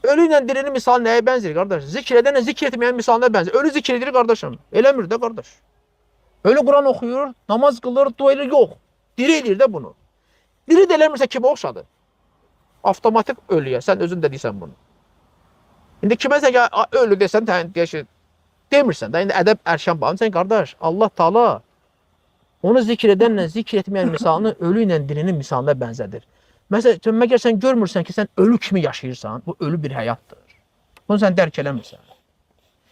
Ölü ilə dirinin misalı nəyə bənzir, qardaş? Zikr edənlə zikr etməyən misalına bənzir. Ölü zikr edir, qardaşım. Eləmir də, qardaş. Ölü Quran oxuyur, namaz qılır, dua edir, yox. Diri edir də bunu. Diri də eləmirsə kimə oxşadı? Avtomatik ölüyə, sən özün də deyirsən bunu. İndi kiməsə ki, ölü desən, demirsən də, indi ədəb ərşən bağlı. Sən qardaş, Allah Taala onu zikr edənlə zikr etməyən misalını ölü ilə dirinin misalına bənzədir. Məsələn, məgər sən görmürsən ki, sən ölü kimi yaşayırsan, bu ölü bir həyatdır. Bunu sən dərk eləmirsən.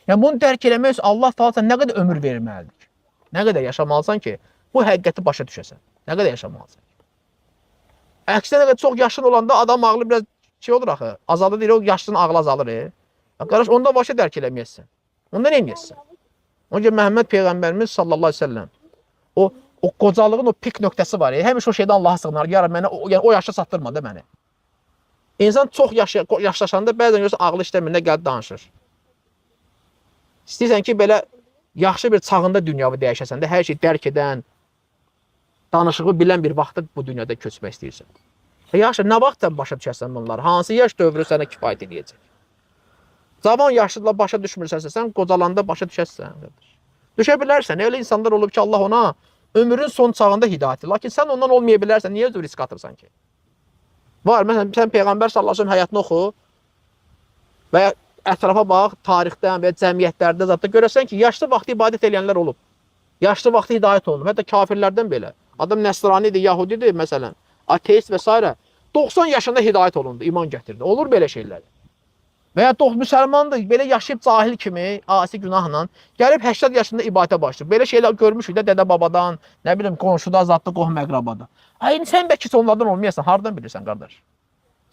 Yəni, bunu dərk eləmək üçün Allah Taala sən nə qədər ömür verməlidir? Nə qədər yaşamalısan ki, bu həqiqəti başa düşəsən? Nə qədər yaşamalısan? Əksinə nə qədər çox yaşın olanda adam ağlı biraz olur axı, azalır deyir, o yaşlının ağlı azalır. Qardaş, onda başa dərk eləməyəsən. Onda nə edəyəsən? Onun ki, Məhəmməd Peyğəmbərimiz sallallahu aleyhi ve sellem o qocalığın o pik nöqtəsi var. Həmişə o şeydən Allaha sığınar. Ya Rab, o yaşa satdırma da məni. İnsan çox yaşlaşanda bəzən görürsən ağlı işləmində gəlib danışır. İstəyirsən ki, belə yaxşı bir çağında dünyavı dəyişəsən də, hər şey dərk edən, danışığı bilən bir vaxtda bu dünyada köçmək istəyirsən. Yaxşı, nə vaxt sən başa düşərsən bunları? Hansı yaş dövrü sənə kifayət edəcək? Cavan yaşlıdla başa düşmürsənsə, sən qocalanda başa düşərsən. Düşə bilərsən. Elə insanlar olub ki, Allah ona ömrün son çağında hidayət edir. Lakin sən ondan olmaya bilərsən. Niyə özü risk atırsan ki? Var, məsələn, sən Peyğəmbər sallallahu əleyhi və səlləm həyatını oxu və ya ətrafa bax, tarixdən və ya cəmiyyətlərdə zətdə görəsən ki, yaşlı vaxtı ibadət edənlər olub. Yaşlı vaxtı hidayət olunub. Hətta kafirlərdən belə. Adam nəsranidir, yahudidir, məsələn, ateist və s. 90 yaşında hidayət olundu, iman gətirdi. Olur belə şeylər. Və ya müsəlmandır, belə yaşayıb cahil kimi, asi günahla, gəlib 80 yaşında ibadətə başlayıb. Belə şeylər görmüşük də dədə babadan, nə bilim, qonşuda, zatda, qohum əqrabada. Ay, sən bəlkə onlardan olmayasan, hardan bilirsən, qardaş?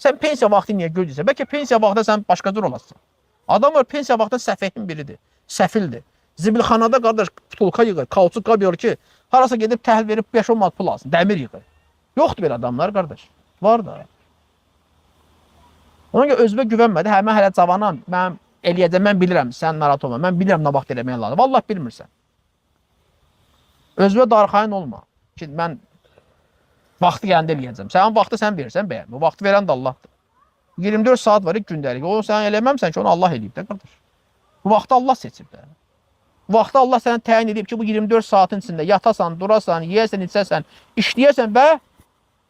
Sən pensiya vaxtı niyə gözləyirsən? Bəlkə pensiya vaxtı sən başqa cür olasın. Adam var, pensiya vaxtı səfəhin biridir, səfildir. Zibilxanada, qardaş, pulka yığır, kauçuk qabıyor ki, harasa gedib təhl verib 5-10 manat pul alsın, dəmir yığır. Yoxdur belə adamlar, qardaş. Var da. Ona görə özümə güvənmədi. Hə, mən hələ cavanam, mən eləyəcəm, mən bilirəm, sən narahat olma. Mən bilirəm nə vaxt eləməyə lazım. Vallahi bilmirsən. Özümə darxayın olma. Ki, mən vaxtı gələndə eləyəcəm. Sənin vaxtı sən verirsən, bəyəm. Bu vaxtı verən də Allahdır. 24 saat var, gündəlik. O, sən eləməmsən ki, onu Allah eləyib də, qardaş. Bu vaxtı Allah seçib də. Bu vaxtı Allah sənə təyin edib ki, bu 24 saatın içində yatasan, durasan, yeyəsən, içəsən, işləyəsən və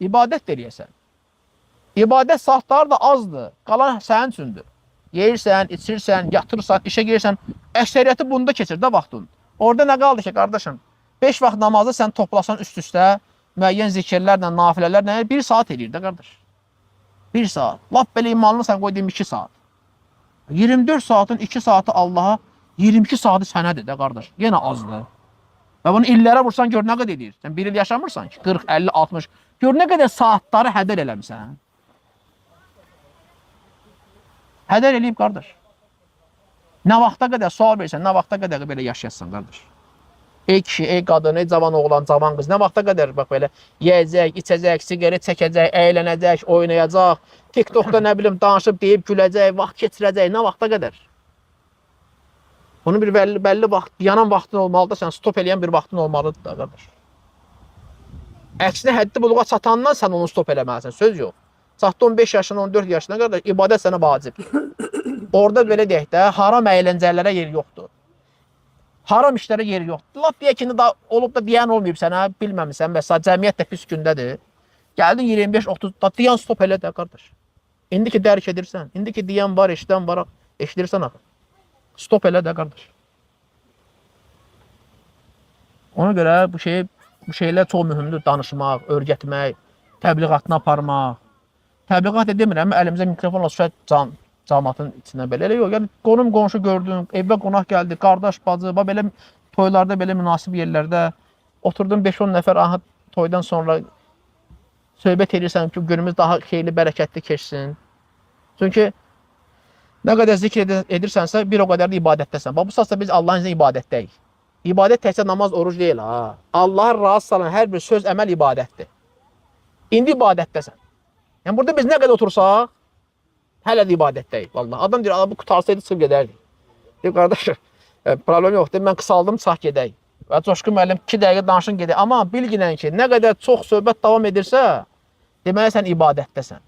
ibadət də eləyəsən. İbadət saatları da azdır. Qalan sənin üçündür. Yeyirsən, içirsən, yatırsan, işə girirsən. Əksəriyyəti bunda keçir də vaxtın. Orada nə qaldı ki, qardaşım? 5 vaxt namazı sən toplasan üst-üstə, müəyyən zikirlərlə, nafilələrlə 1 saat eləyir də, qardaş. 1 saat. Lap belə imanlı sən qoydum 2 saat. 24 saatın 2 saatı Allaha, 22 saatı sənədir də, qardaş. Yenə azdır. Və bunu illərə vursan gör nə qədər edir. Sən 1 il yaşamırsan ki, 40, 50, 60. Gör nə qədər saatları hədər eləmirsən. Hədər eləyib, qardaş. Nə vaxta qədər sual verirsən, nə vaxta qədər belə yaşayasın, qardaş. Ey kişi, ey qadın, ey cavan oğlan, cavan qız, nə vaxta qədər bax belə yeyəcək, içəcək, siqaret çəkəcək, əylənəcək, oynayacaq, TikTokda nə bilim danışıb deyib güləcək, vaxt keçirəcək, nə vaxta qədər? Bunun bir bəlli vaxt, yanan vaxtın olmalıdır, sən stop eləyən bir vaxtın olmalıdır da qardaş. Əksinə həddi buluğa çatandan sən onu stop eləməlisən, söz yox. Çatdı 15 yaşına, 14 yaşına qardaş, ibadət sənə vacibdir. Orada belə deyək də, haram əyləncələrə yer yoxdur. Haram işlərə yer yoxdur. Laf deyək ki, da olub da deyən olmayıb sənə, bilməmisən, məsələn, cəmiyyət də pis gündədir. Gəldin 25-30, da deyən stop elə də qardaş. İndi ki dərk edirsən, indi ki deyən var, eşidən var, eşidirsən axı. Stop elə də qardaş. Ona görə bu şeylər çox mühümdür, danışmaq, öyrətmək, təbliğatını aparmaq. Təbliğat demirəm, əlimizə mikrofonla söhbət cəmaatın içinə belə elə yox. Yəni qonum qonşu gördün, evə qonaq gəldi, qardaş, bacı, belə toylarda, belə münasib yerlərdə oturdun 5-10 nəfər aha toydan sonra söhbət edirsən ki, günümüz daha xeyirli, bərəkətli keçsin. Çünki nə qədər zikr edirsənsə, bir o qədər də ibadətdəsən. Bu əsasda biz Allahın izniyle ibadətdəyik. İbadət təkcə namaz, oruc deyil ha. Allah'a razı salan hər bir söz, əməl ibadətdir. İndi ibadətdəsən. Yəni burada biz nə qədər otursaq, hələ də ibadətdəyik. Vallahi adam deyir, bu qutarsaydı çıxıb gedərdik. Deyir, qardaş, problem yoxdur, mən qısaldım, sağ gedək. Və Coşqun müəllim 2 dəqiqə danışın gedək. Amma bilginən ki, nə qədər çox söhbət davam edirsə, deməli sən ibadətdəsən.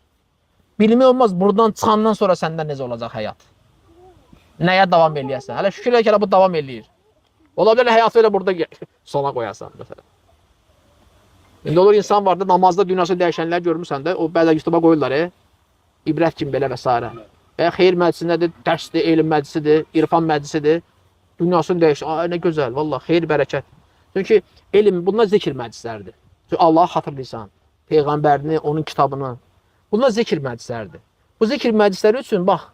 Bilmək olmaz, buradan çıxandan sonra səndən necə olacaq həyat? Nəyə davam eləyəsən? Hələ şükürlər ki, bu davam eləyir. Ola bilər həyatı elə burada sona qoyasan, məsələn. İndi olur, insan vardı, namazda dünyası dəyişənlər görmürsən də, o bəzən YouTube'a qoyurlar, ibrət kimi belə və s. Və xeyir məclisindədir, dərsdir, elm məclisidir, irfan məclisidir. Dünyasını dəyişir, nə gözəl, valla, xeyir, bərəkət. Çünki elm, bunlar zikr məclislərdir. Çünki Allah'ı xatırlayırsan, Peyğəmbərini, onun kitabını. Bunlar zikr məclislərdir. Bu zikr məclisləri üçün, bax,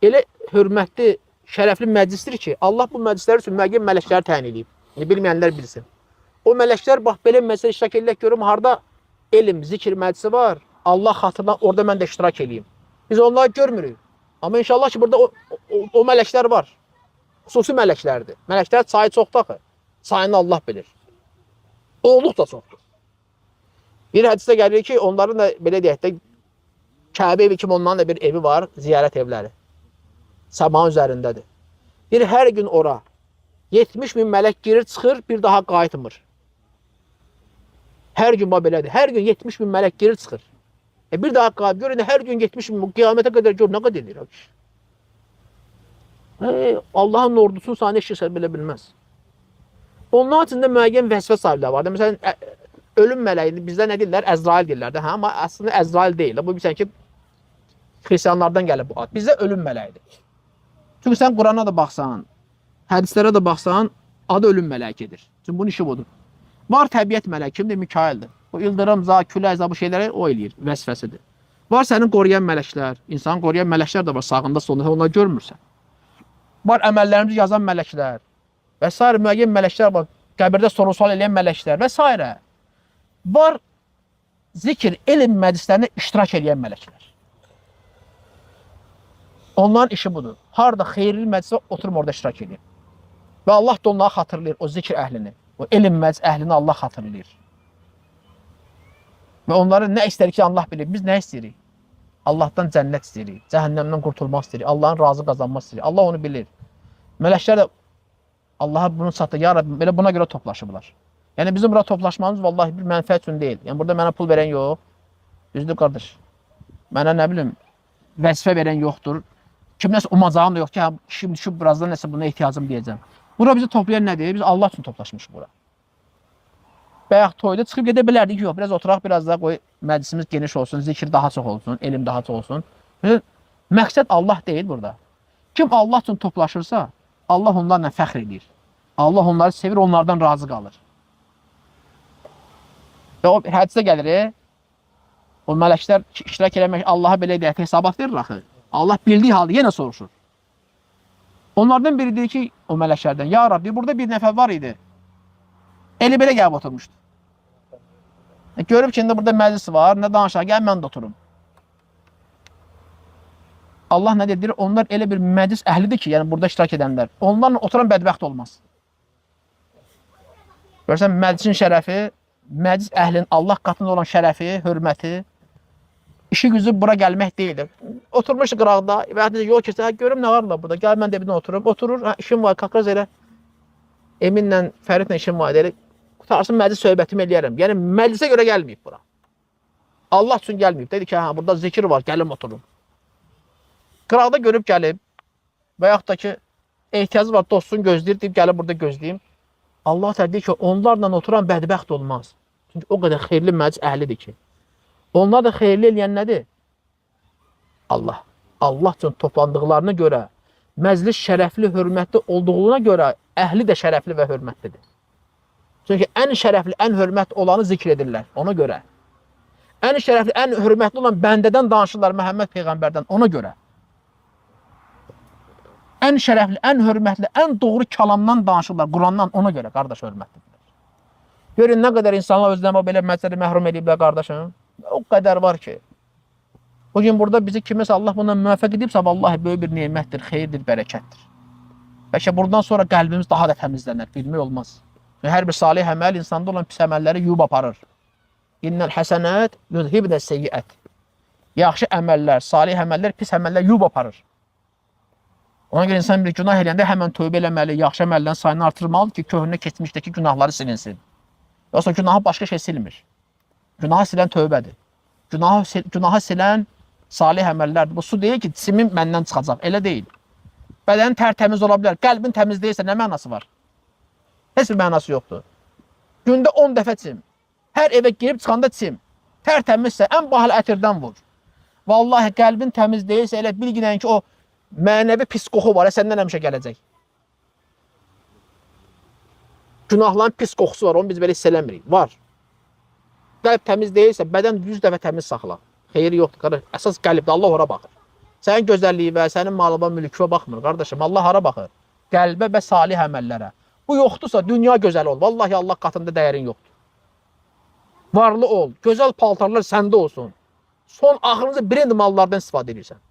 elə hörmətli, şərəfli məclisdir ki, Allah bu məclislər üçün müəyyən mələkləri təyin edib. Bilməyənlər bilsin. O mələklər, bax, belə məsələ iştirak edək görüm, harada elm, zikr məclisi var, Allah xatırlan, orada mən də iştirak edeyim. Biz onları görmürük. Amma inşallah ki, burada o mələklər var. Xüsusi mələklərdir. Mələklər sayı çoxdur axı. Sayını Allah bilir. Olduq da çoxdur. Bir hədisdə gəlir ki, onların da belə deyək də, Kəbə evi kimi onların da bir evi var, ziyarət evləri. Səmanın üzərindədir. Bir hər gün ora 70 min mələk girir, çıxır, bir daha qayıtmır. Hər gün belədir. Hər gün 70 min mələk girir, çıxır. Bir daha qayıt. Görün, hər gün 70 min, qiyamətə qədər gör, nə qədər edir? Allahın ordusunu sahne işləyirsə belə bilməz. Onun içində müəyyən vəzifə sahibləri var. Məsələn, ölüm mələyini bizdə nə deyirlər? Əzrail deyirlər də. Amma əslində Əzrail deyil. Bu bilsən ki, xristiyanlardan gəlir bu ad. Bizdə ölüm mələyidir. Çünki sən Qurana da baxsan, hədislərə də baxsan, adı ölüm mələkidir. Çünki bunun işi budur. Var təbiət mələki, kimdir? Mikaildir. O ildırım, külək, bu şeyləri o eləyir, vəzifəsidir. Var sənin qoruyan mələklər, insanı qoruyan mələklər də var, sağında, sonunda, onları görmürsən. Var əməllərimizi yazan mələklər və s. müəyyən mələklər var, qəbirdə soru-sual eləyən mələklər və s. Var zikr, elm məclislərində iştirak eləyən mələklər. Onların işi budur. Harada xeyirli məclisə oturum orada iştirak edir. Və Allah da onları xatırlayır, o zikr əhlini. O elm məclis əhlini Allah xatırlayır. Və onları nə istərik ki, Allah bilir. Biz nə istəyirik? Allahdan cənnət istəyirik, cəhənnəmdən qurtulmaq istəyirik, Allahın razı qazanmaq istəyirik. Allah onu bilir. Mələklər də Allaha bunu çatdı. Ya Rabbi, belə buna görə toplaşıblar. Yəni bizim burada toplaşmamız vallahi bir mənfəət üçün deyil. Yəni burada mənə pul verən yox. Düzdür qardaş. Mənə nə bilim, vəzifə verən yoxdur. Kimləsə umacağım da yox ki, şimdi düşüb birazdan nəsə buna ehtiyacım deyəcəm. Bura bizi toplayan nədir? Biz Allah üçün toplaşmışıq bura. Bayaq toyda çıxıb gedə bilərdik, yox, biraz oturaq, biraz da qoy, məclisimiz geniş olsun, zikir daha çox olsun, elm daha çox olsun. Məqsəd Allah deyil burada. Kim Allah üçün toplaşırsa, Allah onlarla fəxr edir. Allah onları sevir, onlardan razı qalır. Və o hədisdə gəlir, o mələklər iştirak eləmək, Allaha belə deyək, hesabat verir axı. Allah bildiyi halda yenə soruşur. Onlardan biri deyir ki, o mələklərdən, ya Rabbi, burada bir nəfər var idi. Eli belə gəlib oturmuşdu. Görüb ki, burada məclis var, nə danışaq, gəl mən də oturum. Allah nə deyir? Onlar elə bir məclis əhlidir ki, yəni burada iştirak edənlər. Onlarla oturan bədbəxt olmaz. Görürsən, məclisin şərəfi, məclis əhlinin Allah qatında olan şərəfi, hörməti, işi gücü bura gəlmək deyildir. Oturmuş qıraqda və hətta yol keçsə, görüm nə var da burada, gəl mən də bir oturum. Oturur, işim var, kakraz elə. Eminlə, Fəridlə işim var, elə. Qutarsın, məclis söhbətimi eləyərəm. Yəni, məclisə görə gəlməyib bura. Allah üçün gəlməyib. Dedi ki, hə, burada zikir var, gəlim oturum. Qıraqda görüb gəlib və yaxud da ki, ehtiyacı var, dostun gözləyir, deyib gəlib burada gözləyim. Allah təala deyir ki, onlarla oturan bədbəxt olmaz. Çünki o qədər xeyirli məclis əhlidir ki. Onlar da xeyirli eləyən nədir? Allah. Allah üçün toplandıqlarına görə, məclis şərəfli, hörmətli olduğuna görə əhli də şərəfli və hörmətlidir. Çünki ən şərəfli, ən hörmətli olanı zikr edirlər, ona görə. Ən şərəfli, ən hörmətli olan bəndədən danışırlar Məhəmməd Peyğəmbərdən, ona görə. Ən şərəfli, ən hörmətli, ən doğru kəlamdan danışırlar, Qurandan, ona görə, qardaş, hörmətlidirlər. Görün, nə qədər insanlar özlərinə belə məclisləri məhrum ediblər, qardaşım. O qədər var ki. Bugün burada bizi kimisə Allah bundan müvəffəq edibsə, vallahi böyük bir nemətdir, xeyirdir, bərəkətdir. Bəlkə buradan sonra qəlbimiz daha da təmizlənər, bilmək olmaz. Hər bir salih əməl insanda olan pis əməlləri yuyub aparır. İnnəl həsənət yuzhibnə seyyiət. Yaxşı əməllər, salih əməllər, pis əməllər yuyub aparır. Ona görə insan bir günah eləyəndə həmən tövbə eləməli, yaxşı əməllərin sayını artırmalıdır ki, köhnə keçmişdəki günahları silinsin. Yoxsa günahı başqa şey silmir. Günahı silən tövbədir. Günahı silən salih əməllərdir. Bu su deyil ki, simim məndən çıxacaq. Elə deyil. Bədənin tərtəmiz ola bilər. Qəlbin təmiz deyilsə nə mənası var? Heç bir mənası yoxdur. Gündə 10 dəfə çim. Hər evə girib çıxanda çim. Tərtəmizsə ən bahalı ətirdən vur. Vallahi qəlbin təmiz deyilsə elə bilginən ki, o mənəvi pis qoxu var, səndən həmişə gələcək. Günahların pis qoxusu var, onu biz belə hiss eləmirik. Var. Qəlb təmiz deyilsə, bədən 100 dəfə təmiz saxla. Xeyri yoxdur, qardaş. Əsas qəlbdə, Allah ora baxır. Sənin gözəlliyi və sənin malıba, mülküvə baxmır, qardaşım. Allah hara baxır? Qəlbə və salih əməllərə. Bu yoxdursa, dünya gözəl ol. Vallahi Allah qatında dəyərin yoxdur. Varlı ol. Gözəl paltarlar səndə olsun. Son axırıncı brend mallardan istifadə edirsən.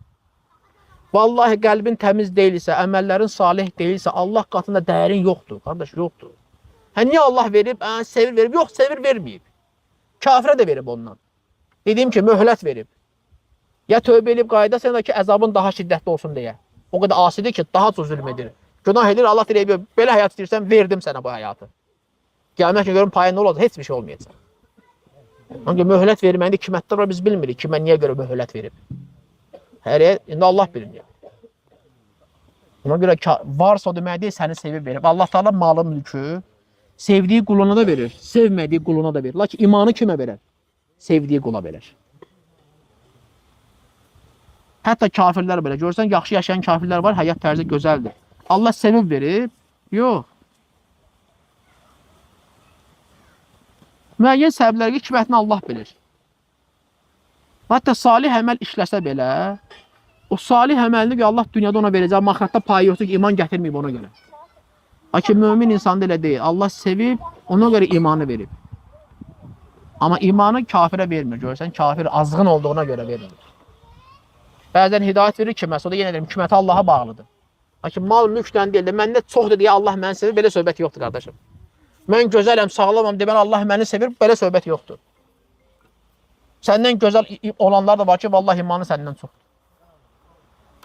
Vallahi qəlbin təmiz deyilsə, əməllərin salih deyilsə, Allah qatında dəyərin yoxdur, qardaş, yoxdur. Hə, niyə Allah verib? Sevir verib? Yox, sevir verməyib. Kafirə də verib ondan. Dediyim ki, möhlət verib. Ya tövbə edib qayıdasan da ki, əzabın daha şiddətli olsun deyə. O qədər asidir ki, daha çox zülm edir. Günah edir, Allah deyir, belə həyat istəyirsən, verdim sənə bu həyatı. Gəlmək ki, görün payın nə olacaq, heç bir şey olmayacaq. Çünki möhlət verməyində qiymətlər var, biz bilmirik ki, mən niyə görə möhlət verib. Hər yer, indi Allah bilir. Ona görə varsa o demək deyil, səni sevib verib. Allah Teala malı, mülkü sevdiyi quluna da verir, sevmədiyi quluna da verir. Lakin imanı kimə verər? Sevdiyi qula verir. Hətta kafirlər belə. Görürsən, yaxşı yaşayan kafirlər var, həyat tərzi gözəldir. Allah sevib verib, yox. Müəyyən səbəblərə qiymətini Allah bilir. Hətta salih əməl işləsə belə, o salih əməlini ki, Allah dünyada ona verəcək, axirətdə payı yoxdur ki, iman gətirməyib ona görə. Lakin mömin insanda elə deyil. Allah sevib, ona görə imanı verib. Amma imanı kafirə vermir. Görürsən, kafir azğın olduğuna görə vermir. Bəzən hidayət verir kiməsə, o da yenə deyim, hikməti Allaha bağlıdır. Lakin mal mülkdən deyil də, məndə çoxdur deyə Allah məni sevir, belə söhbət yoxdur, qardaşım. Mən gözələm, sağlamam deyə Allah məni sevir, belə söhbət yoxdur. Səndən gözəl olanlar da var ki, vallahi imanı səndən çoxdur.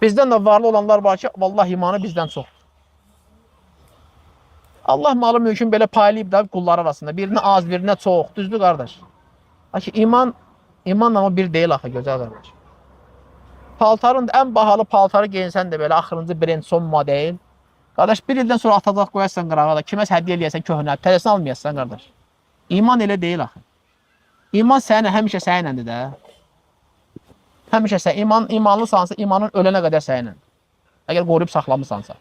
Bizdən də varlı olanlar var ki, vallahi imanı bizdən çoxdur. Allah malı mülkün belə paylayıb da qullar arasında. Birinə az, birinə çox. Düzdür, qardaş. Lakin imanla o bir deyil axı, gözəl qardaş. Paltarın da ən bahalı paltarı geyinsən də belə axırıncı brend son model. Qardaş, bir ildən sonra atacaq qoyarsan qırağa da, kiməsə hədiyyə eləyəsən köhnə, tələsini almayasan, qardaş. İman elə deyil axı. İman səninlə, həmişə səninlədir də. Həmişə sən, imanlısansa, imanın ölənə qədər səninlə. Əgər qoruyub saxlamısansa.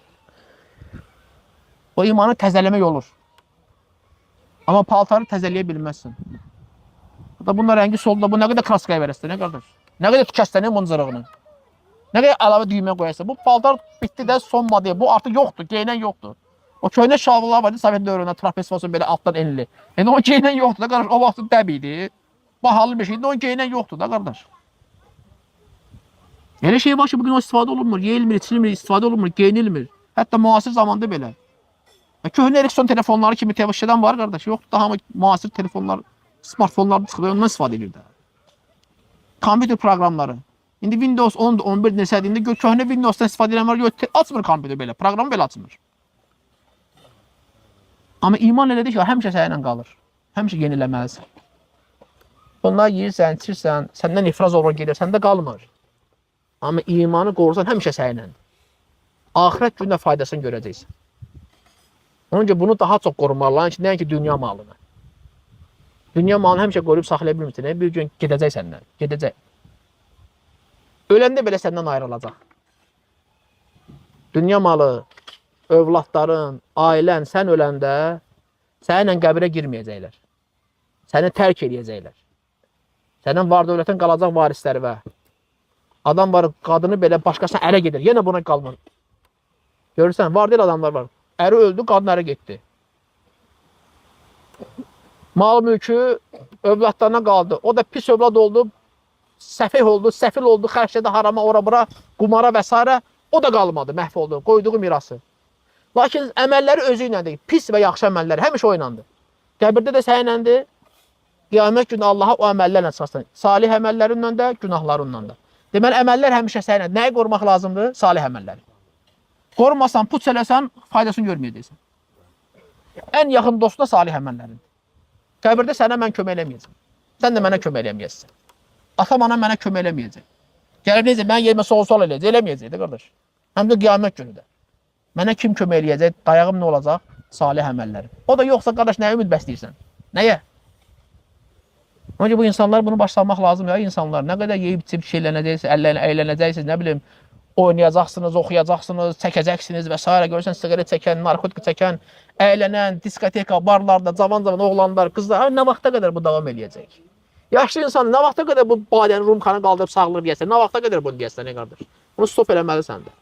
O imanı təzələmək olur. Amma paltarı təzələyə bilməzsin. Bunun rəngi solda, bu nə qədər kraskaya verəsən, nə qardaş? Nə qədər tükəstənə bunun zırığını? Nə qədər əlavə düymə qoyarsan? Bu paltar bitdi də son model. Bu artıq yoxdur, geyinən yoxdur. O köhnə şalvarlar vardı, Sovet dövründə trapez olsun belə altdan enli. İndi o geyinən yoxdur da qardaş, o vaxt dəb idi. Bahalı bir şey, indi o geyinən yoxdur da qardaş. Elə şey var ki, bugün o istifadə olunmur, yeyilmir, içilmir, istifadə olunmur, geyinilmir. Hətta müasir zamanda belə. Köhnə Ericsson telefonları kimi təvəkküldən var qardaş. Yox, daha müasir telefonlar, smartfonlar çıxdı, ondan istifadə edir də. Kompüter proqramları. İndi Windows 10, 11 neçədir? İndi köhnə Windowsdan istifadə edən var, yox, açmır kompüter belə, proqramı belə açmır. Amma iman elədik ki, həmişə səninlə qalır. Həmişə yeniləməlisən. Onlar yeyirsən, içirsən, səndən ifraz olur gedir, səndə qalmır. Amma imanı qorusan həmişə səninlə. Axirət günündə faydasını görəcəksən. Onun üçün bunu daha çox qorumalılar ki, nəinki dünya malını. Dünya malını həmişə qoruyub saxlaya bilmirsən. Bir gün gedəcək səndən, gedəcək. Öləndə belə səndən ayrılacaq. Dünya malı, övladların, ailən, sən öləndə səninlə qəbirə girməyəcəklər. Səni tərk edəcəklər. Sənin var dövlətin qalacaq varisləri və adam var, qadını belə başqasına ərə gedir. Yenə buna qalmır. Görürsən, var deyil adamlar var. Əri öldü, qadın ərə getdi. Mal mülkü övladlarına qaldı. O da pis övlad oldu, səfih oldu, səfil oldu, xərclədi harama, ora-bura, qumara və s. O da qalmadı, məhv oldu, qoyduğu mirası. Lakin əməlləri özü iləndir. Pis və yaxşı əməlləri həmişə o iləndir. Qəbirdə də səninlədir. Qiyamət günü Allaha o əməllərlə çıxarsan. Salih əməllərindən də, günahlarından da. Deməli, əməllər həmişə səninlə. Nəyi qorumaq lazımdır? Salih əməlləri. Qorunmasan, puç eləsən, faydasını görməyəcəksən. Ən yaxın dostu da salih əməllərindir. Qəbirdə sənə mən kömək eləməyəcəm. Sən də mənə kömək eləməyəcəksən. Atam ana mənə kömək eləməyəcək. Gəlib necə, mən yerimə sol-sol eləyəcək, eləməyəcək də qardaş. Həm də qiyamət günü də. Mənə kim kömək eləyəcək, dayağım nə olacaq? Salih əməllərim. O da yoxsa qardaş, nəyə ümid bəsləyirsən? Nəyə? Onun bu insanlar bunu başlamaq lazım ya, insanlar. Nə qədər yeyib içib şeylənəcəksiniz, əylənəcəksiniz, nə bilim, oynayacaqsınız, oxuyacaqsınız, çəkəcəksiniz və s. Görürsən, siqaret çəkən, narkotik çəkən, əylənən, diskoteka, barlarda, cavan-cavan oğlanlar, qızlar, nə vaxta qədər bu davam eləyəcək? Yaşlı insan nə vaxta qədər bu badəni, rumkanı qaldırıb sağlıq yəsən, nə vaxta qədər bunu yəsən, qardaş? Bunu stop eləməlisən də.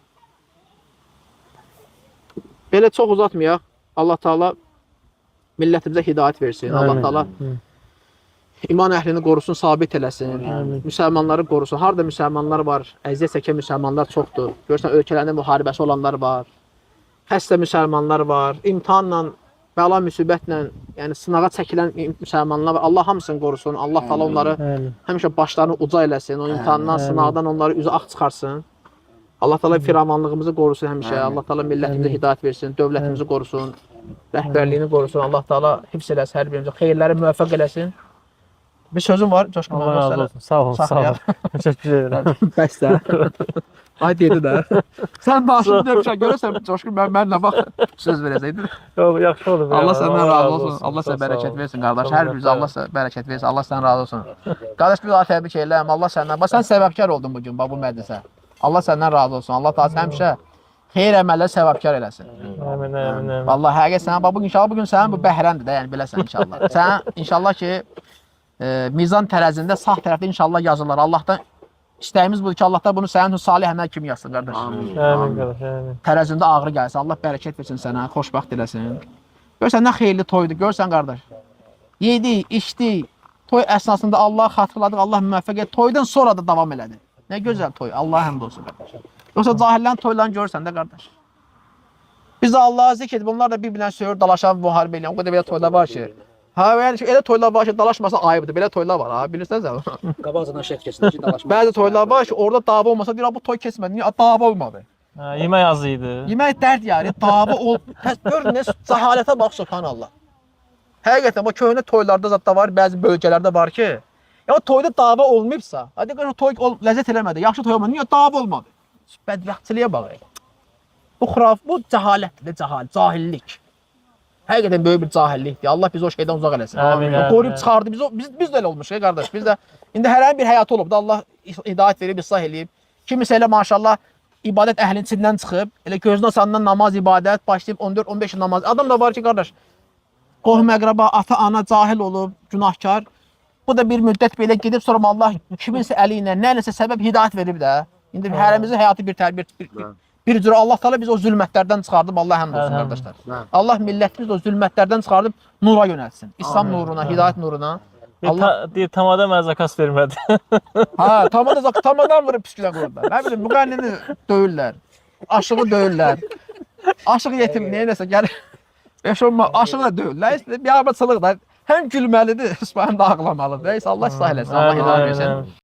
Belə çox uzatmayaq. Allah Taala millətimizə hidayət versin. Allah Taala iman əhlini qorusun, sabit eləsin. Müsəlmanları qorusun. Harada müsəlmanlar var, əziyyət çəkən müsəlmanlar çoxdur. Görürsən, ölkələrində müharibəsi olanlar var. Xəstə müsəlmanlar var. İmtahanla, bəla müsibətlə, yəni sınağa çəkilən müsəlmanlar var. Allah hamısını qorusun. Allah Taala onları həmişə başlarını uca eləsin. O imtahandan, sınaqdan onları üzü ağ çıxarsın. Allah Taala firamanlığımızı qorusun həmişə. Allah Taala millətimizə hidayət versin, dövlətimizi qorusun, rəhbərliyini qorusun. Allah Taala hifz eləsin hər birimizə, xeyirləri müvəffəq eləsin. Bir sözüm var, Coşqun. Allah razı olsun. Sağ ol, sağ ol. Təşəkkür edirəm. Bəs də. Ay dedi də. Sən başını döpsən, görürsən Coşqun mənlə bax söz verəcəkdin. Yox, yaxşı oldu. Allah səndən razı olsun. Allah sənə bərəkət versin qardaş. Hər birimizə Allah bərəkət versin. Allah səndən razı olsun. Qardaş bir daha təbrik edirəm. Allah səndən. Bax sən səbəbkar oldun bu gün bu məclisə. Allah səndən razı olsun. Allah Taala həmişə xeyir əməllər səbəbkar eləsin. Amin, amin. Vallahi həqiqətən sənə bax bu gün inşallah bu gün sənin bu bəhrəndir də, yəni biləsən inşallah. Sən inşallah ki mizan tərəzində sağ tərəfdə inşallah yazırlar. Allahdan istəyimiz budur ki, Allah da bunu sənin salih əməl kimi yazsın qardaş. Amin qardaş, amin. Tərəzində ağrı gəlsin. Allah bərəkət versin sənə, xoşbəxt eləsin. Görsən nə xeyirli toydur, görsən qardaş. Yedik, içdik. Toy əsnasında Allah xatırladıq, Allah müvəffəq et. Toydan sonra da davam elədi. Nə gözəl toy. Allaha həmd olsun qardaş. Yoxsa cahillərin toylarını görürsən də qardaş. Biz də Allah'a zikr edib, onlar da bir-birinə söyür, dalaşan müharibə eləyən. O qədər belə toylar var ki. Ha, yəni elə toylar var ki, dalaşmasa ayıbdır. Belə toylar var ha, bilirsiniz ha. Qabaqcadan şərt keçsin ki, dalaşma. Bəzi toylar var ki, orada dava olmasa deyir, bu toy keçmədi. Niyə dava olmadı? Yemək azı idi. Yemək dərd yəni, dava ol. Gör nə cəhalətə bax subhanallah. Həqiqətən bu köhnə toylarda zət də var, bəzi bölgələrdə var ki, ya toyda dava olmayıbsa, hadi qardaş toy ləzzət eləmədi, yaxşı toy olmadı. Niyə dava olmadı? Bədbəxtçiliyə bax. Bu xuraf, bu cəhalətdir, cahillik. Həqiqətən böyük bir cahillikdir. Allah bizi o şeydən uzaq eləsin. Amin. Qoruyub çıxardı. Biz də elə olmuşuq qardaş. Biz də indi hər bir həyat olub da Allah hidayət verib, islah eləyib. Kimisə elə maşallah ibadət əhlinin içindən çıxıb, elə gözünə sandan namaz, ibadət başlayıb 14-15 namaz. Adam da var ki, qardaş, qohum əqraba, ata, ana cahil olub, günahkar. Bu da bir müddət belə gedib, sonra Allah kiminsə əli ilə, nəyləsə səbəb hidayət verib də. İndi hərəmizin həyatı bir cürə Allah Taala bizi o zülmətlərdən çıxardıb, Allah həmd olsun qardaşlar. Allah millətimizi o zülmətlərdən çıxardıb nura yönəltsin. İslam nuruna, hidayət nuruna. Deyir, tamada mənə zakas vermədi. Ha, tamadan vurub püskülə qoyurlar. Nə bilim, müqənnini döyürlər, aşığı döyürlər. Aşıq yetim, neyləsə gəlir. 5 olma aşığı da deyil. Bir arabacılıq da həm gülməlidir, həm də ağlamalıdır. Nəysə Allah islah eləsin. Allah Amin, ilan amin, versin. amin.